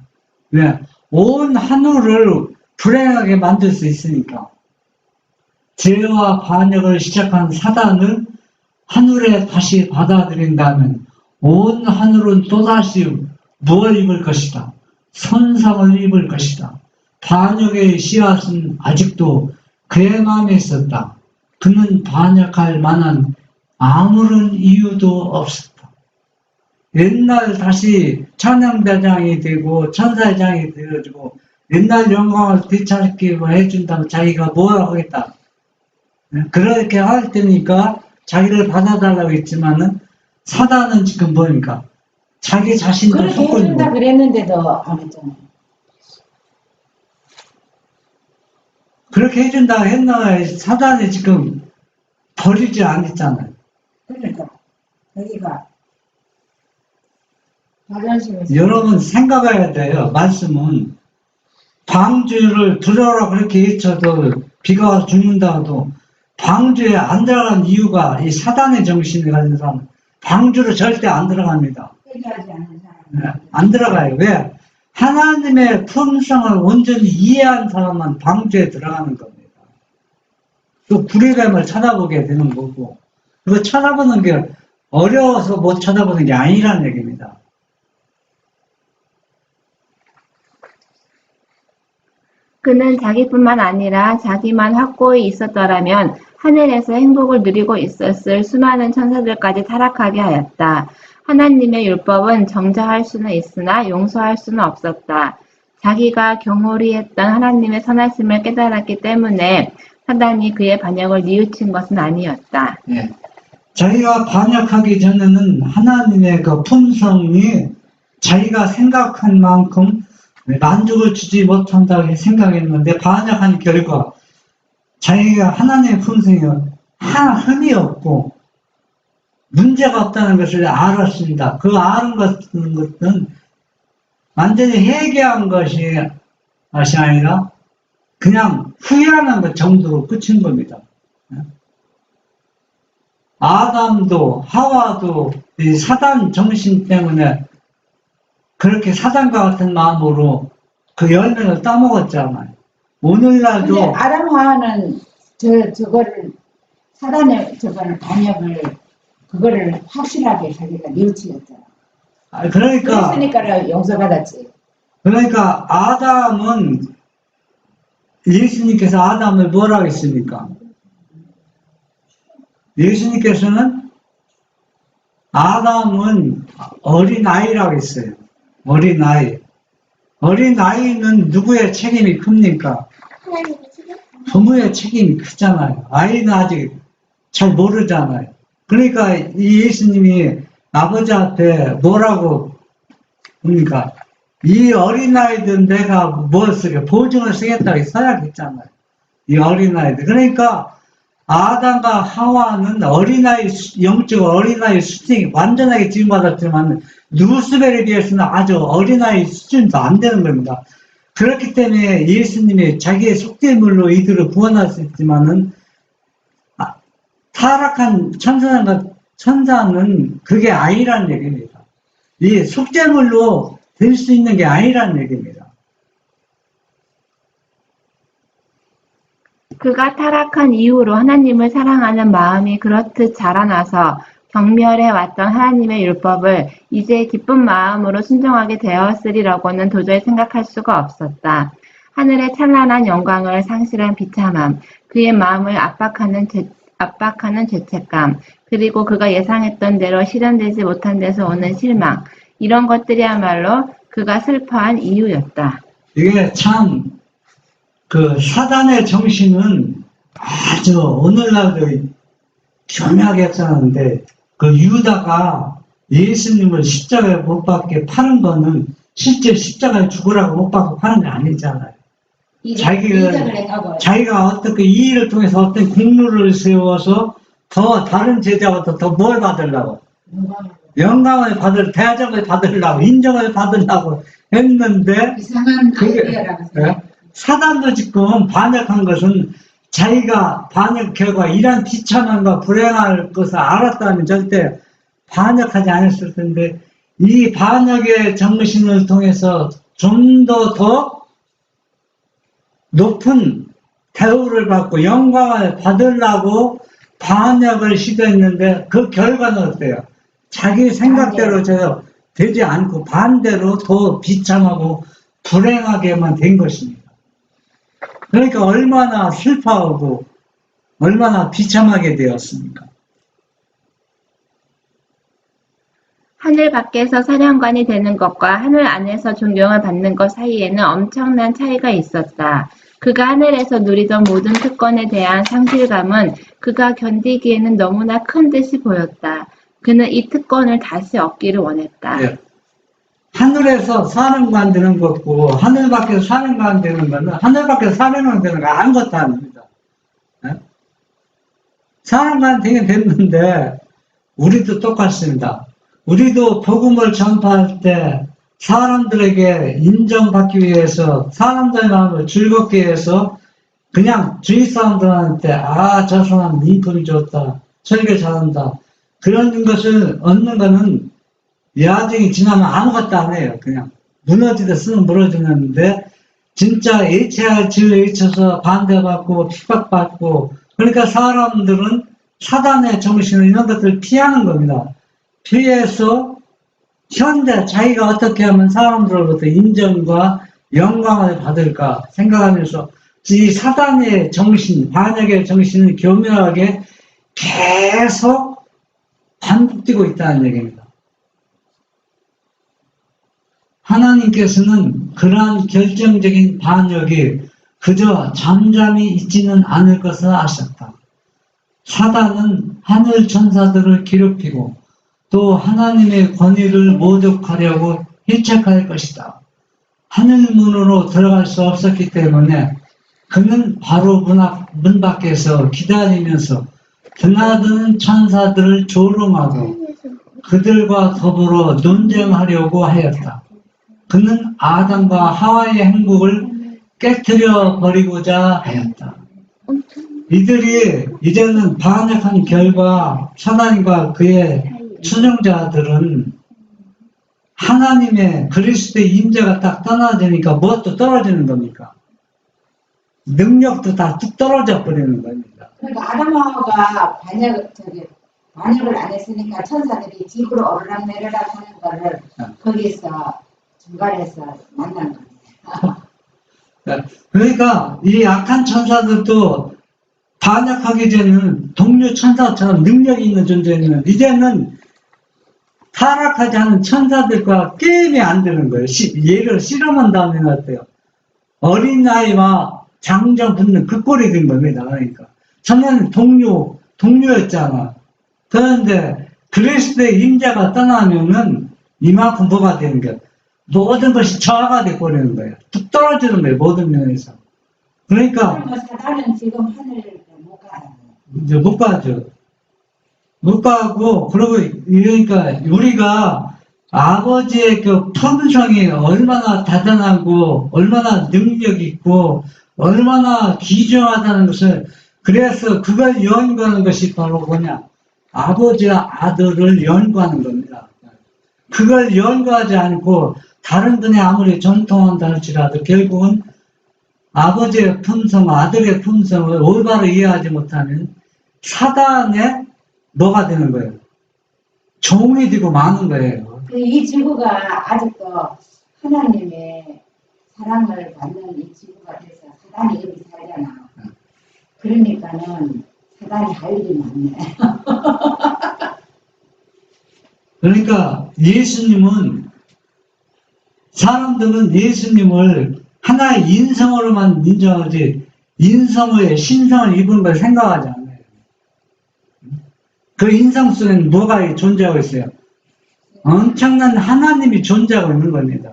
왜? 온 하늘을 불행하게 만들 수 있으니까. 죄와 반역을 시작한 사단을 하늘에 다시 받아들인다면 온 하늘은 또다시 무엇을 입을 것이다. 손상을 입을 것이다. 반역의 씨앗은 아직도 그의 마음에 있었다. 그는 반역할 만한 아무런 이유도 없었다. 옛날 다시 찬양대장이 되고 천사장이 되어지고 옛날 영광을 되찾기 해준다면 자기가 뭐라고 하겠다. 그렇게 할 테니까 자기를 받아달라고 했지만은 사단은 지금 뭐니까 자기 자신도 그렇게 속고 있는 해준다 거예요. 그랬는데도 안 했잖아. 그렇게 해준다 했나 사단이 지금 버리지 않았잖아요. 그러니까 여기가 자존심이 여러분 생각해야 돼요. 말씀은 방주를 들어라 그렇게 외쳐도 비가 와서 죽는다고도 방주에 안 들어간 이유가 이 사단의 정신을 가진 사람 방주로 절대 안 들어갑니다. 회개하지 않는 사람. 네, 안 들어가요. 왜? 하나님의 품성을 온전히 이해한 사람만 방주에 들어가는 겁니다. 그 불의감을 찾아보게 되는 거고 그거 찾아보는 게 어려워서 못 찾아보는 게 아니라는 얘기입니다. 그는 자기뿐만 아니라 자기만 확고히 있었더라면 하늘에서 행복을 누리고 있었을 수많은 천사들까지 타락하게 하였다. 하나님의 율법은 정죄할 수는 있으나 용서할 수는 없었다. 자기가 경홀히 했던 하나님의 선하심을 깨달았기 때문에 사단이 그의 반역을 뉘우친 것은 아니었다. 예. 자기가 반역하기 전에는 하나님의 그 품성이 자기가 생각한 만큼 만족을 주지 못한다고 생각했는데 반역한 결과 자기가 하나님의 품성이 하나 흠이 없고 문제가 없다는 것을 알았습니다. 그 아는 것은 완전히 회개한 것이 아니라 그냥 후회하는 것 정도로 끝인 겁니다. 아담도 하와도 이 사단 정신 때문에 그렇게 사단과 같은 마음으로 그 열매를 따먹었잖아요. 오늘날도 근데 아담 하와는 저거를 사단의 저거를 반역을 그거를 확실하게 자기가 뉘우치었잖아. 그러니까 용서받았지. 그러니까 아담은 예수님께서 아담을 뭐라고 했습니까? 예수님께서는 아담은 어린아이라고 했어요. 어린아이. 어린아이는 누구의 책임이 큽니까? 부모의 책임이 크잖아요. 아이는 아직 잘 모르잖아요. 그러니까 이 예수님이 아버지 앞에 뭐라고 합니까? 이 어린아이들 내가 뭘 쓰게 보증을 쓰겠다고 써야겠잖아요. 이 어린아이들. 그러니까 아담과 하와는 영적 어린아이 수준이 완전하게 지음받았지만, 누스벨에 비해서는 아주 어린아이 수준도 안 되는 겁니다. 그렇기 때문에 예수님이 자기의 속죄물로 이들을 구원하셨지만은, 타락한 천사는 그게 아니라는 얘기입니다. 이 속죄물로 될 수 있는 게 아니라는 얘기입니다. 그가 타락한 이후로 하나님을 사랑하는 마음이 그렇듯 자라나서 경멸해 왔던 하나님의 율법을 이제 기쁜 마음으로 순종하게 되었으리라고는 도저히 생각할 수가 없었다. 하늘의 찬란한 영광을 상실한 비참함, 그의 마음을 압박하는 죄책감, 그리고 그가 예상했던 대로 실현되지 못한 데서 오는 실망, 이런 것들이야말로 그가 슬퍼한 이유였다. 이게 참, 사단의 정신은 아주 오늘날도 교묘하게 했었는데, 유다가 예수님을 십자가에 못 박게 파는 거는 실제 십자가에 죽으라고 못 박고 파는 게 아니잖아요. 자기가 어떻게 이 일을 통해서 어떤 공로를 세워서 더 다른 제자보다 더 뭘 받으려고? 영광을 대접을 받으려고, 인정을 받으려고 했는데, 이상한 아이디어라면서요. 사단도 지금 반역한 것은 자기가 반역 결과 이러한 비참함과 불행할 것을 알았다면 절대 반역하지 않았을 텐데, 이 반역의 정신을 통해서 좀 더 높은 대우를 받고 영광을 받으려고 반역을 시도했는데, 그 결과는 어때요? 자기 생각대로 되지 않고 반대로 더 비참하고 불행하게만 된 것입니다. 그러니까 얼마나 슬퍼하고 얼마나 비참하게 되었습니까? 하늘 밖에서 사령관이 되는 것과 하늘 안에서 존경을 받는 것 사이에는 엄청난 차이가 있었다. 그가 하늘에서 누리던 모든 특권에 대한 상실감은 그가 견디기에는 너무나 큰 듯이 보였다. 그는 이 특권을 다시 얻기를 원했다. 네. 하늘에서 사령관 되는 것고 하늘 밖에서 사령관 되는 거는 하늘 밖에서 사령관 되는 거 아무것도 아닙니다. 네? 사령관 되긴 됐는데 우리도 똑같습니다. 우리도 복음을 전파할 때 사람들에게 인정받기 위해서 사람들의 마음을 즐겁게 해서 그냥 주위 사람들한테 저 사람 인품이 좋다, 설교 잘한다, 그런 것을 얻는 거는 야증이 지나면 아무것도 안 해요. 그냥 무너지듯 쓰면 무너지는데 진짜 HRG에 있어서 반대받고 핍박받고, 그러니까 사람들은 사단의 정신을 이런 것들을 피하는 겁니다. 피해서 현재 자기가 어떻게 하면 사람들로부터 인정과 영광을 받을까 생각하면서 이 사단의 정신, 반역의 정신은 교묘하게 계속 반복되고 있다는 얘기입니다. 하나님께서는 그러한 결정적인 반역이 그저 잠잠히 있지는 않을 것을 아셨다. 사단은 하늘 천사들을 괴롭히고 또 하나님의 권위를 모독하려고 해책할 것이다. 하늘문으로 들어갈 수 없었기 때문에 그는 바로 문 밖에서 기다리면서 드나드는 천사들을 조롱하고 그들과 더불어 논쟁하려고 하였다. 그는 아담과 하와의 행복을 깨트려 버리고자 하였다. 이들이 이제는 반역한 결과 사단과 그의 추종자들은 하나님의 그리스도의 임재가 딱 떠나지니까 무엇도 떨어지는 겁니까? 능력도 다 뚝 떨어져 버리는 겁니다. 그러니까 아담하고가 반역을 안 했으니까 천사들이 집으로 오르락내리락 하는 거를 거기서 중간에서 만난 겁니다. 그러니까 이 악한 천사들도 반역하기 전에는 동료 천사처럼 능력이 있는 존재였는데 이제는 타락하지 않은 천사들과 게임이 안 되는 거예요. 얘를 실험한다면 어때요? 어린아이와 장정 붙는 그 꼴이 된 겁니다. 그러니까 전에는 동료였잖아. 그런데 그리스도의 임재가 떠나면은 이만큼 뭐가 되는 거예요? 모든 것이 저하가 돼버리는 거예요. 뚝 떨어지는 거예요. 모든 면에서. 그러니까 사단은 지금 하늘을 못 가요. 이제 못 가죠. 못 가고, 그러고, 그러니까 우리가 아버지의 그 품성이 얼마나 대단하고, 얼마나 능력 있고, 얼마나 귀중하다는 것을, 그래서 그걸 연구하는 것이 바로 뭐냐. 아버지와 아들을 연구하는 겁니다. 그걸 연구하지 않고, 다른 분이 아무리 전통한다 할지라도 결국은 아버지의 품성, 아들의 품성을 올바로 이해하지 못하면 사단의 뭐가 되는 거예요? 종이 되고 마는 거예요. 이 지구가 아직도 하나님의 사랑을 받는 이 지구가 돼서 사단이 이렇게 살잖아. 그러니까는 사단이 할 일이 많네. 그러니까 예수님은, 사람들은 예수님을 하나의 인성으로만 인정하지 인성의 신성을 입은 걸 생각하지 않아요. 그 인성 속에는 뭐가 존재하고 있어요? 엄청난 하나님이 존재하고 있는 겁니다.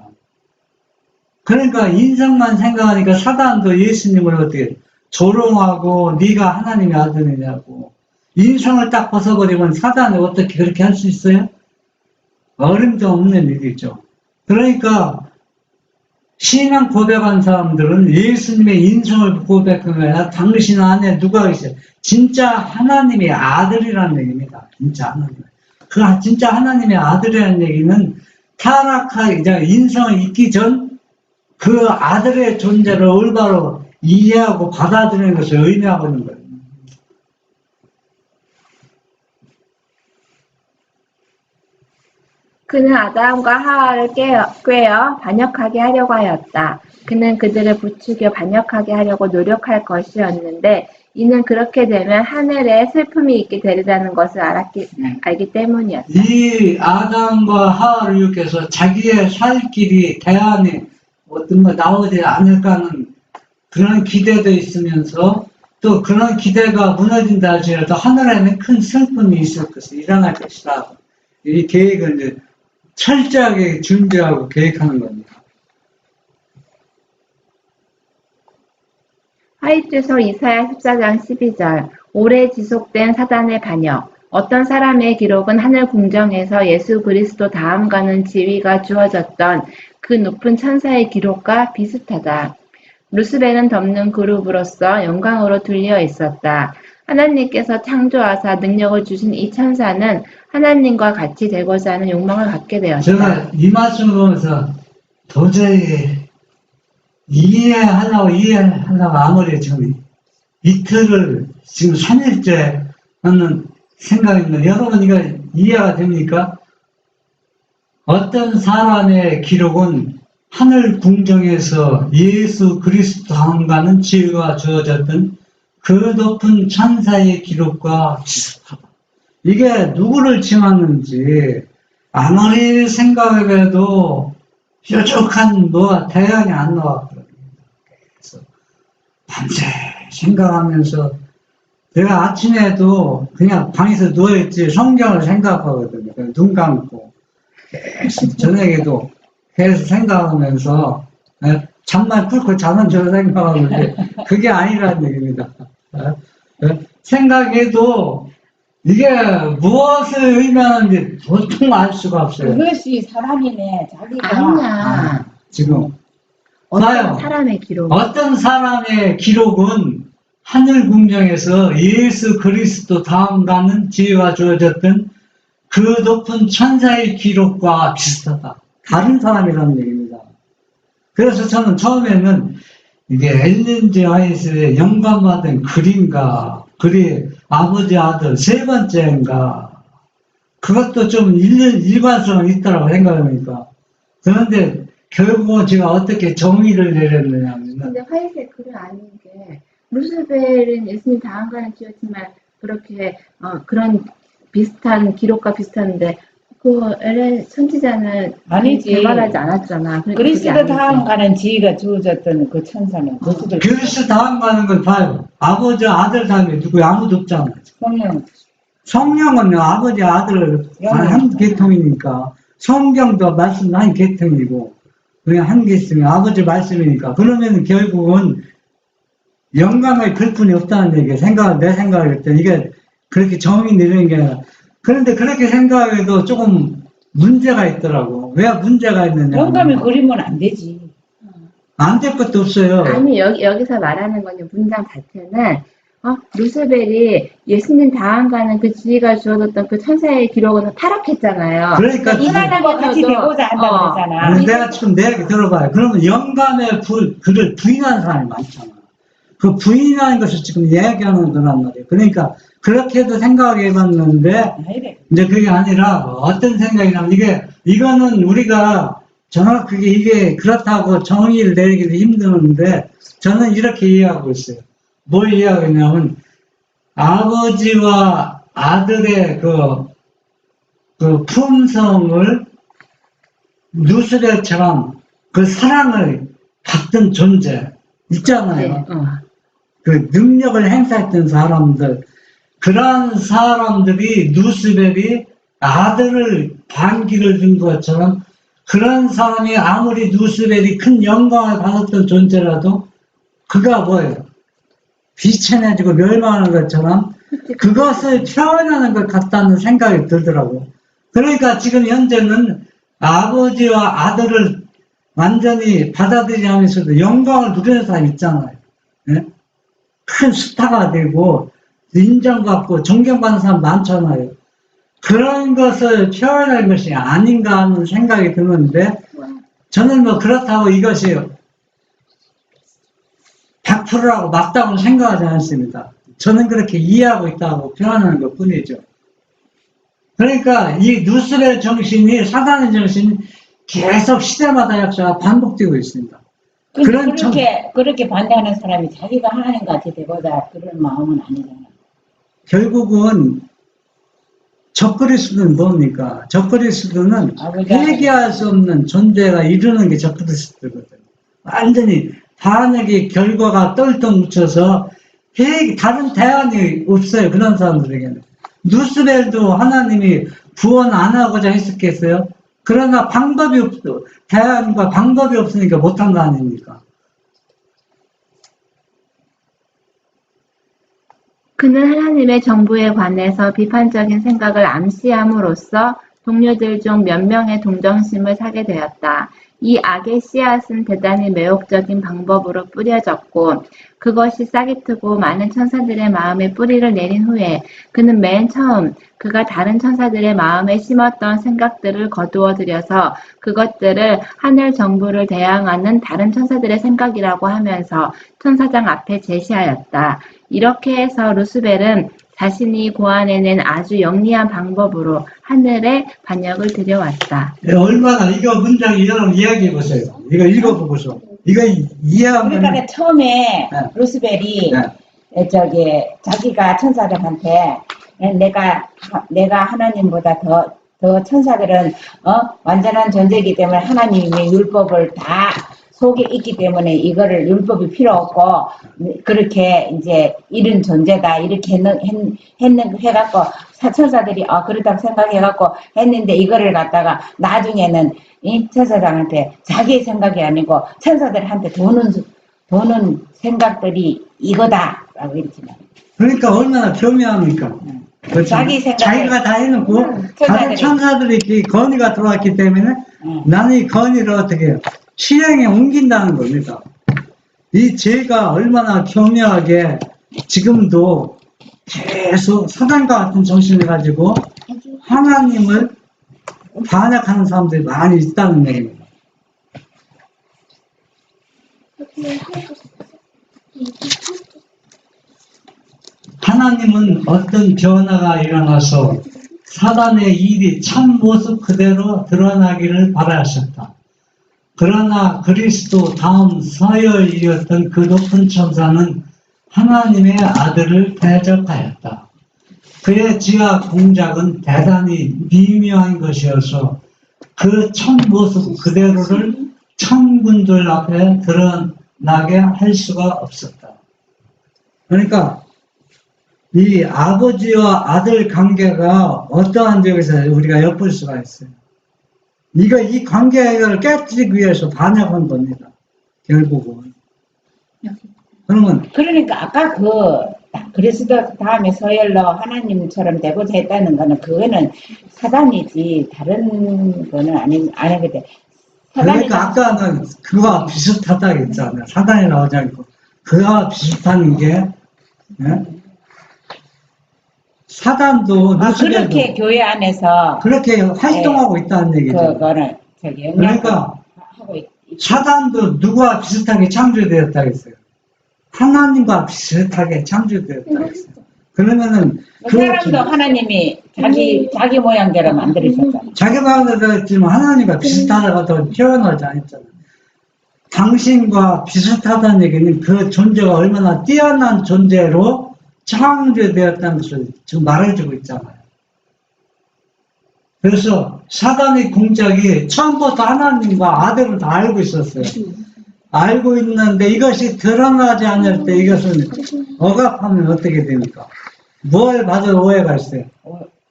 그러니까 인성만 생각하니까 사단도 예수님을 어떻게 조롱하고 네가 하나님의 아들이냐고. 인성을 딱 벗어버리면 사단이 어떻게 그렇게 할 수 있어요? 어림도 없는 일이죠. 그러니까 신앙 고백한 사람들은 예수님의 인성을 고백하면 당신 안에 누가 있어요? 진짜 하나님의 아들이라는 얘기입니다. 진짜 하나님. 그 진짜 하나님의 아들이라는 얘기는 타락하기 전, 인성을 잊기 전 그 아들의 존재를 올바로 이해하고 받아들이는 것을 의미하고 있는 거예요. 그는 아담과 하와를 꾀어 반역하게 하려고 하였다. 그는 그들을 부추겨 반역하게 하려고 노력할 것이었는데 이는 그렇게 되면 하늘에 슬픔이 있게 되리라는 것을 알기 때문이었다. 이 아담과 하와를 유혹해서 자기의 살 길이 대안이 어떤 거 나오지 않을까 하는 그런 기대도 있으면서 또 그런 기대가 무너진다 할지라도 하늘에는 큰 슬픔이 있을 것을 일어날 것이다. 이 계획을 이제 철저하게 준비하고 계획하는 겁니다. 하이주서 이사야 14장 12절 오래 지속된 사단의 반역 어떤 사람의 기록은 하늘 궁정에서 예수 그리스도 다음가는 지위가 주어졌던 그 높은 천사의 기록과 비슷하다. 루스벨은 덮는 그룹으로서 영광으로 둘려 있었다. 하나님께서 창조하사 능력을 주신 이 천사는 하나님과 같이 되고자 하는 욕망을 갖게 되었다. 제가 이 말씀을 보면서 도저히 이해하려고 아무리 지금 이틀을 지금 3일째 하는 생각입니다. 여러분 이거 이해가 됩니까? 어떤 사람의 기록은 하늘 궁정에서 예수 그리스도 다음가는 지위가 주어졌던 그 높은 천사의 기록과 비슷하다. 이게 누구를 칭하는지 아무리 생각해도 뾰족한 대안이 안 나왔거든요. 그래서 밤새 생각하면서 내가 아침에도 그냥 방에서 누워있지 성경을 생각하거든요. 눈 감고 저녁에도 계속 생각하면서 잠만 뚫고 자면 저 생각하는데 그게 아니라는 얘기입니다. 생각해도 이게 무엇을 의미하는지 보통 알 수가 없어요. 그것이 사람이네. 자기가 아니야. 지금 어떤 봐요. 사람의 기록. 어떤 사람의 기록은 하늘 궁정에서 예수 그리스도 다음가는 지위가 주어졌던 그 높은 천사의 기록과 비슷하다. 다른 사람이라는 얘기입니다. 그래서 저는 처음에는 이게 엘렌 G. 화이트의 영감받은 글인가, 글이 아버지 아들 세 번째인가, 그것도 좀 일관성은 있다고 생각합니까? 그런데 결국은 제가 어떻게 정의를 내렸느냐 하면 근데 화이트의 글은 아닌 게 루스벨은 예수님 다음가는 지었지만 그렇게 그런 비슷한 기록과 비슷한데 그 엘렌 선지자는 아니지. 개발하지 않았잖아. 그러니까 그리스도 그게 아니지. 다음 가는 지위가 주어졌던 그 천사는 그리스도 그리스도 다음 가는 걸 봐요. 아버지 아들 다음에 누구 아무도 없잖아요. 성령 성령은 아버지 아들 한 계통이니까 성경도 말씀 한 계통이고 그냥 한 계통이 아버지 말씀이니까 그러면 결국은 영감의 글뿐이 없다는 얘기예요. 내 생각일 때 이게 그렇게 정이 내리는 게 아니라. 그런데 그렇게 생각해도 조금 문제가 있더라고. 왜 문제가 있느냐. 영감을 그리면 안 되지. 안 될 것도 없어요. 아니, 여기서 말하는 거는 문장 자체는, 루스벨이 예수님 다음가는 그 지혜가 주어졌던 그 천사의 기록은 타락했잖아요. 그러니까 하나님과 같이 되고자 한다고 그러잖아. 아니, 내가 지금 내 얘기 들어봐요. 그러면 영감의 글을 부인하는 사람이 많잖아. 그 부인하는 것을 지금 이야기하는 거란 말이에요. 그러니까 그렇게도 생각해 봤는데 이제 그게 아니라 어떤 생각이냐면 이거는 우리가 정확하게 이게 그렇다고 정의를 내리기도 힘드는데 저는 이렇게 이해하고 있어요. 뭘 이해하냐면 아버지와 아들의 그 품성을 누스벨처럼 그 사랑을 받던 존재 있잖아요. 네, 그 능력을 행사했던 사람들, 그런 사람들이 누스벨이 아들을 반기를 준 것처럼 그런 사람이 아무리 누스벨이 큰 영광을 받았던 존재라도 그가 뭐예요? 비천해지고 멸망하는 것처럼 그것을 표현하는 것 같다는 생각이 들더라고. 그러니까 지금 현재는 아버지와 아들을 완전히 받아들이면서도 영광을 누리는 사람이 있잖아요. 예? 큰 스타가 되고 인정받고 존경받는 사람 많잖아요. 그런 것을 표현할 것이 아닌가 하는 생각이 드는데 저는 뭐 그렇다고 이것이 100%라고 맞다고 생각하지 않습니다. 저는 그렇게 이해하고 있다고 표현하는 것 뿐이죠. 그러니까 이 누스벨 정신이 사단의 정신이 계속 시대마다 역사가 반복되고 있습니다. 그렇게 반대하는 사람이 자기가 하나님 같이 되고자 그런 마음은 아니잖아. 결국은 적그리스도는 뭡니까? 적그리스도는 회개할 수 없는 존재가 이루는 게 적그리스도거든요. 완전히 반역의 결과가 똘똘 묻혀서 다른 대안이 없어요. 그런 사람들에게는. 누스벨도 하나님이 구원 안 하고자 했었겠어요? 그러나 방법이 없어. 대안과 방법이 없으니까 못한 거 아닙니까? 그는 하나님의 정부에 관해서 비판적인 생각을 암시함으로써 동료들 중 몇 명의 동정심을 사게 되었다. 이 악의 씨앗은 대단히 매혹적인 방법으로 뿌려졌고 그것이 싹이 트고 많은 천사들의 마음에 뿌리를 내린 후에 그는 맨 처음 그가 다른 천사들의 마음에 심었던 생각들을 거두어 들여서 그것들을 하늘 정부를 대항하는 다른 천사들의 생각이라고 하면서 천사장 앞에 제시하였다. 이렇게 해서 루스벨은 자신이 고안해낸 아주 영리한 방법으로 하늘에 반역을 들여왔다. 얼마나 이거 문장 여러분 이야기해 보세요. 이거 읽어보고서 이거 이해하면 그러니까 처음에 네. 루스벨이 자기가 천사들한테 내가 하나님보다 더 천사들은 완전한 존재이기 때문에 하나님의 율법을 다 속에 있기 때문에 이거를 율법이 필요 없고 그렇게 이제 이런 존재다 이렇게 해갖고 천사들이 천사들이 생각해갖고 했는데 이거를 갖다가 나중에는 이 천사장한테 자기의 생각이 아니고 천사들한테 도는 생각들이 이거다라고 이렇게 말해요. 그러니까 얼마나 교묘합니까? 그렇죠? 자기가 다 해놓고 다른 천사들이 이 건의가 들어왔기 때문에 나는 이 건의를 어떻게 해요? 실행에 옮긴다는 겁니다. 이 죄가 얼마나 교묘하게 지금도 계속 사단과 같은 정신을 가지고 하나님을 반역하는 사람들이 많이 있다는 얘기입니다. 하나님은 어떤 변화가 일어나서 사단의 일이 참 모습 그대로 드러나기를 바라셨다. 그러나 그리스도 다음 서열이었던 그 높은 천사는 하나님의 아들을 대적하였다. 그의 지하 공작은 대단히 미묘한 것이어서 그 첫 모습 그대로를 천군들 앞에 드러나게 할 수가 없었다. 그러니까 이 아버지와 아들 관계가 어떠한 점에서 우리가 엿볼 수가 있어요. 이 관계를 깨뜨리기 위해서 반역한 겁니다. 결국은. 그러면 그러니까 아까 그리스도 다음에 서열로 하나님처럼 되고자 했다는 거는 그거는 사단이지 다른 거는 아니거든. 사단이 그러니까 아까는 그와 비슷하다 했잖아요. 사단이 나오지 않고 그와 비슷한 게 예? 사단도 누수에도 그렇게 교회 안에서 그렇게 활동하고 있다는 얘기죠. 그거는 저기 영향을 그러니까 하고 사단도 누구와 비슷하게 창조되었다 했어요. 하나님과 비슷하게 창조되었다 했어요. 그러면은 그 사람도 하나님이 자기 모양대로 만들으셨잖아. 자기 마음대로 했지만 하나님과 비슷하다고 표현하지 않았잖아요. 당신과 비슷하다는 얘기는 그 존재가 얼마나 뛰어난 존재로 창조되었다는 것을 지금 말해주고 있잖아요. 그래서 사단의 공작이 처음부터 하나님과 아들을 다 알고 있었어요. 알고 있는데 이것이 드러나지 않을 때 이것은 억압하면 어떻게 됩니까? 뭘 받을 오해가 있어요.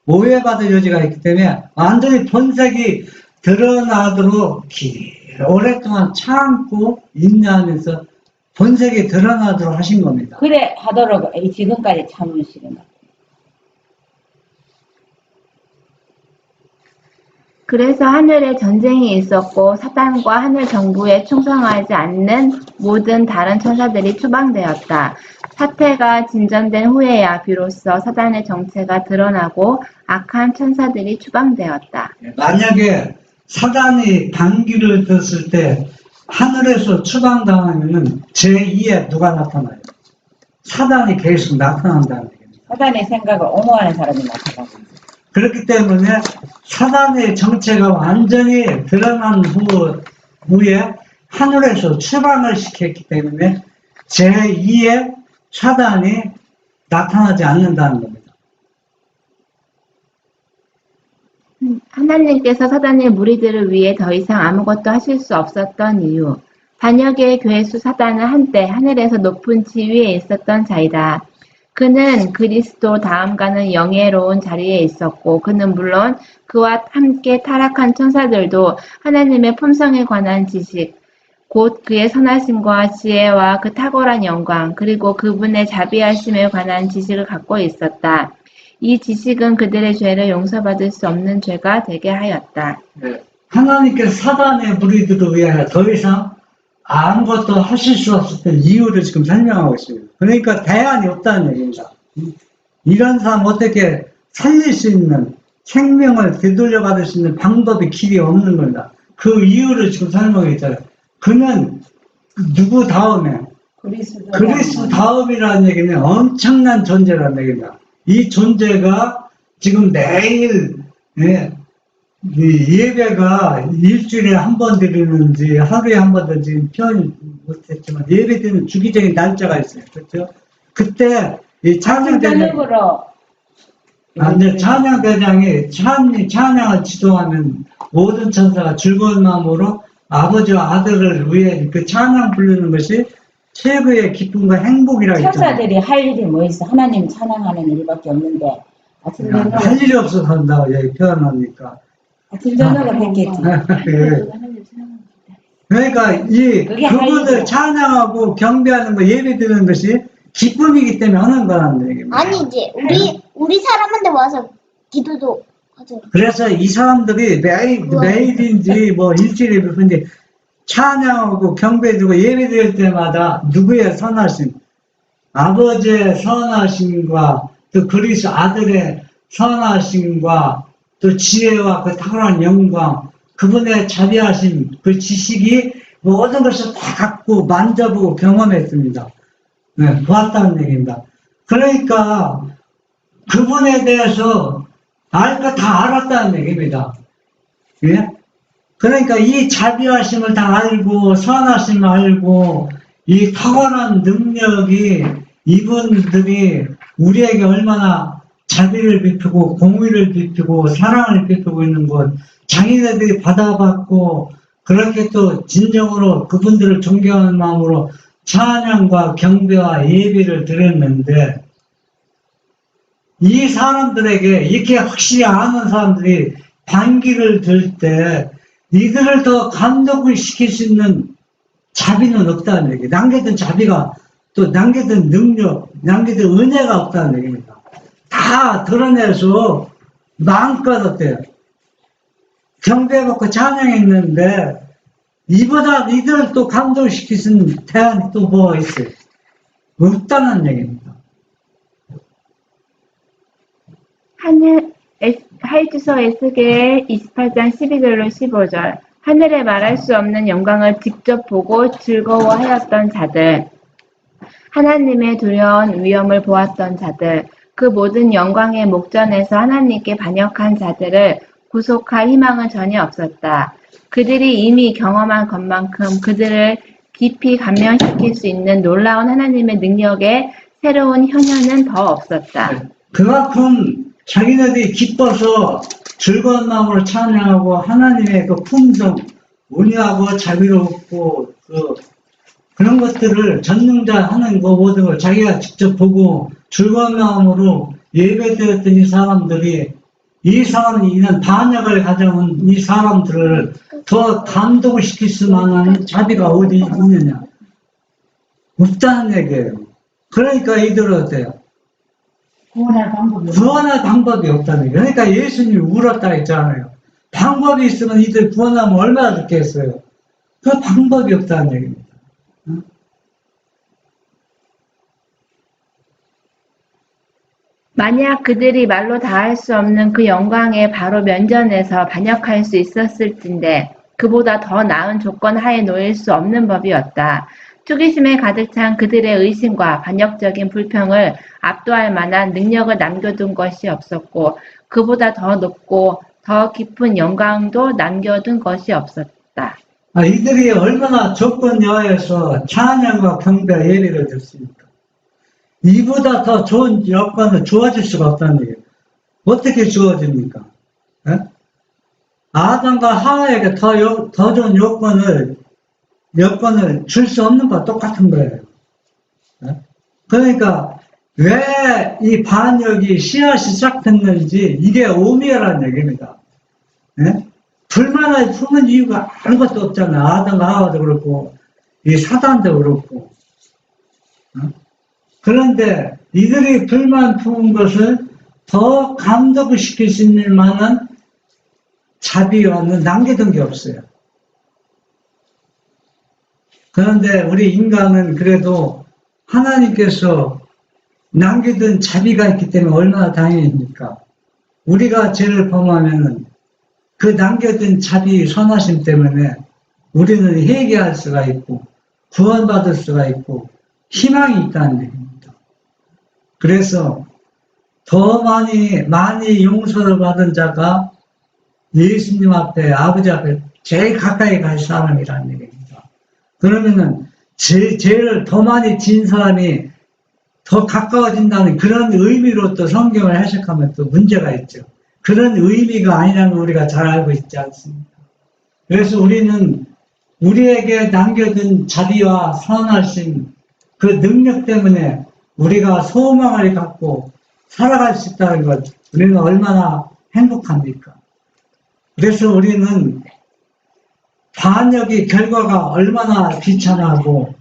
오해받을 여지가 있기 때문에 완전히 본색이 드러나도록 오랫동안 참고 인내하면서 본색이 드러나도록 하신 겁니다. 그래 하도록 지금까지 참으시는 것. 그래서 하늘에 전쟁이 있었고 사단과 하늘 정부에 충성하지 않는 모든 다른 천사들이 추방되었다. 사태가 진전된 후에야 비로소 사단의 정체가 드러나고 악한 천사들이 추방되었다. 만약에 사단이 반기를 떴을 때 하늘에서 추방당하면 제2에 누가 나타나요? 사단이 계속 나타난다는 얘기입니다. 사단의 생각을 옹호하는 사람이 나타나고 있어요. 그렇기 때문에 사단의 정체가 완전히 드러난 후에 하늘에서 추방을 시켰기 때문에 제2의 사단이 나타나지 않는다는 겁니다. 하나님께서 사단의 무리들을 위해 더 이상 아무것도 하실 수 없었던 이유. 반역의 괴수 사단은 한때 하늘에서 높은 지위에 있었던 자이다. 그는 그리스도 다음가는 영예로운 자리에 있었고 그는 물론 그와 함께 타락한 천사들도 하나님의 품성에 관한 지식, 곧 그의 선하심과 지혜와 그 탁월한 영광, 그리고 그분의 자비하심에 관한 지식을 갖고 있었다. 이 지식은 그들의 죄를 용서받을 수 없는 죄가 되게 하였다. 하나님께서 사단의 무리들을 위하여 더 이상 아무것도 하실 수 없었던 이유를 지금 설명하고 있습니다. 그러니까 대안이 없다는 얘기입니다. 이런 사람 어떻게 살릴 수 있는 생명을 되돌려 받을 수 있는 방법이 길이 없는 겁니다. 그 이유를 지금 설명해 있잖아요. 그는 누구 다음에 그리스도 다음이라는 얘기는 엄청난 존재라는 얘기입니다. 이 존재가 지금 매일 이 예배가 일주일에 한 번 드리는지 하루에 한 번 드리는지 표현 못했지만 예배 드리는 주기적인 날짜가 있어요. 그렇죠? 그때 이 찬양대장이 찬양대장이 찬양을 지도하는 모든 천사가 즐거운 마음으로 아버지와 아들을 위해 그 찬양 부르는 것이 최고의 기쁨과 행복이라고 했잖아요. 천사들이 할 일이 뭐 있어? 하나님 찬양하는 일밖에 없는데 아침 저녁 할 일이 없어서 한다고 여기 표현하니까. 아침 저녁을 했겠지. 그러니까 그분들 찬양하고 경배하는 거 예배 드리는 것이 기쁨이기 때문에 하는 거라는 얘기입니다. 아니지. 우리 사람한테 와서 기도도 하죠. 그래서 이 사람들이 매일인지 뭐 일주일에 몇 번인지 찬양하고 경배드리고 예배 드릴 때마다 누구의 선하심, 아버지의 선하심과 또 그리스도 아들의 선하심과 또 지혜와 그 탁월한 영광, 그분의 자비하심, 그 지식이 모든 것을 다 갖고 만져보고 경험했습니다. 네, 보았다는 얘기입니다. 그러니까 그분에 대해서 알 거 다 알았다는 얘기입니다. 예? 그러니까 이 자비하심을 다 알고 선하심을 알고 이 탁월한 능력이 이분들이 우리에게 얼마나 자비를 베푸고 공의를 베푸고 사랑을 베푸고 있는 것, 장인애들이 받아봤고 그렇게 또 진정으로 그분들을 존경하는 마음으로 찬양과 경배와 예배를 드렸는데 이 사람들에게 이렇게 확실히 아는 사람들이 반기를 들 때 이들을 더 감동을 시킬 수 있는 자비는 없다는 얘기. 남겼던 자비가 또 남겨둔 능력, 남겨둔 은혜가 없다는 얘기입니다. 다 드러내서 마음껏 어때요? 경배받고 찬양했는데 이보다 이들을 또 감동시킬 수 있는 대안이 또 뭐가 있어요? 없다는 얘기입니다. 하이주서 에스겔 28장 12절로 15절. 하늘에 말할 수 없는 영광을 직접 보고 즐거워하였던 자들, 하나님의 두려운 위엄을 보았던 자들, 그 모든 영광의 목전에서 하나님께 반역한 자들을 구속할 희망은 전혀 없었다. 그들이 이미 경험한 것만큼 그들을 깊이 감명시킬 수 있는 놀라운 하나님의 능력의 새로운 현현은 더 없었다. 그만큼 자기네들이 기뻐서 즐거운 마음으로 찬양하고 하나님의 그 품성, 온유하고 자비롭고 그런 것들을 전능자 하는 거 모든 걸 자기가 직접 보고 즐거운 마음으로 예배드렸던 이 사람들이 이런 반역을 가져온 이 사람들을 더 감동을 시킬 수 만한 자비가 어디 있느냐? 없다는 얘기예요. 그러니까 이들은 어때요? 구원할 방법이 없다는 얘기예요. 그러니까 예수님이 울었다 했잖아요. 방법이 있으면 이들 구원하면 얼마나 좋겠어요. 그 방법이 없다는 얘기입니다. 만약 그들이 말로 다할 수 없는 그 영광에 바로 면전에서 반역할 수 있었을진데 그보다 더 나은 조건 하에 놓일 수 없는 법이었다. 투기심에 가득 찬 그들의 의심과 반역적인 불평을 압도할 만한 능력을 남겨둔 것이 없었고 그보다 더 높고 더 깊은 영광도 남겨둔 것이 없었다. 이들이 얼마나 조건 여하에서 찬양과 경배 예배를 드렸습니까? 이보다 더 좋은 여건을 주어질 수가 없다는 얘기예요. 어떻게 주어집니까? 에? 아담과 하와에게 더 좋은 여건을 줄 수 없는 거와 똑같은 거예요. 에? 그러니까 왜 이 반역이 씨앗이 시작됐는지 이게 오미라는 얘기입니다. 에? 불만을 품은 이유가 아무것도 없잖아요. 아담과 하와도 그렇고 이 사단도 그렇고. 그런데 이들이 불만 품은 것을 더 감독을 시킬 수 있는 만한 자비와는 남겨둔 게 없어요. 그런데 우리 인간은 그래도 하나님께서 남겨둔 자비가 있기 때문에 얼마나 다행입니까? 우리가 죄를 범하면은 그 남겨둔 자비 선하심 때문에 우리는 회개할 수가 있고 구원받을 수가 있고 희망이 있다는 얘기입니다. 그래서 더 많이 용서를 받은 자가 예수님 앞에, 아버지 앞에 제일 가까이 갈 사람이라는 얘기입니다. 그러면은 죄를 더 많이 진 사람이 더 가까워진다는 그런 의미로 또 성경을 해석하면 또 문제가 있죠. 그런 의미가 아니라는 걸 우리가 잘 알고 있지 않습니까? 그래서 우리는 우리에게 남겨둔 자비와 선하심, 그 능력 때문에 우리가 소망을 갖고 살아갈 수 있다는 것, 우리는 얼마나 행복합니까? 그래서 우리는 반역의 결과가 얼마나 비참하고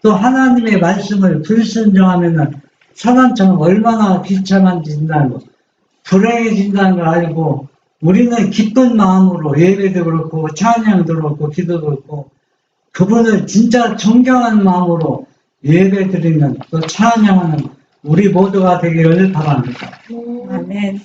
또 하나님의 말씀을 불순종하면 사단처럼 얼마나 비참해진다는 것, 불행해진다는 걸 알고 우리는 기쁜 마음으로 예배도 그렇고 찬양도 그렇고 기도도 그렇고 그분을 진짜 존경하는 마음으로 예배드리는 또 찬양하는 우리 모두가 되기를 바랍니다. 아멘.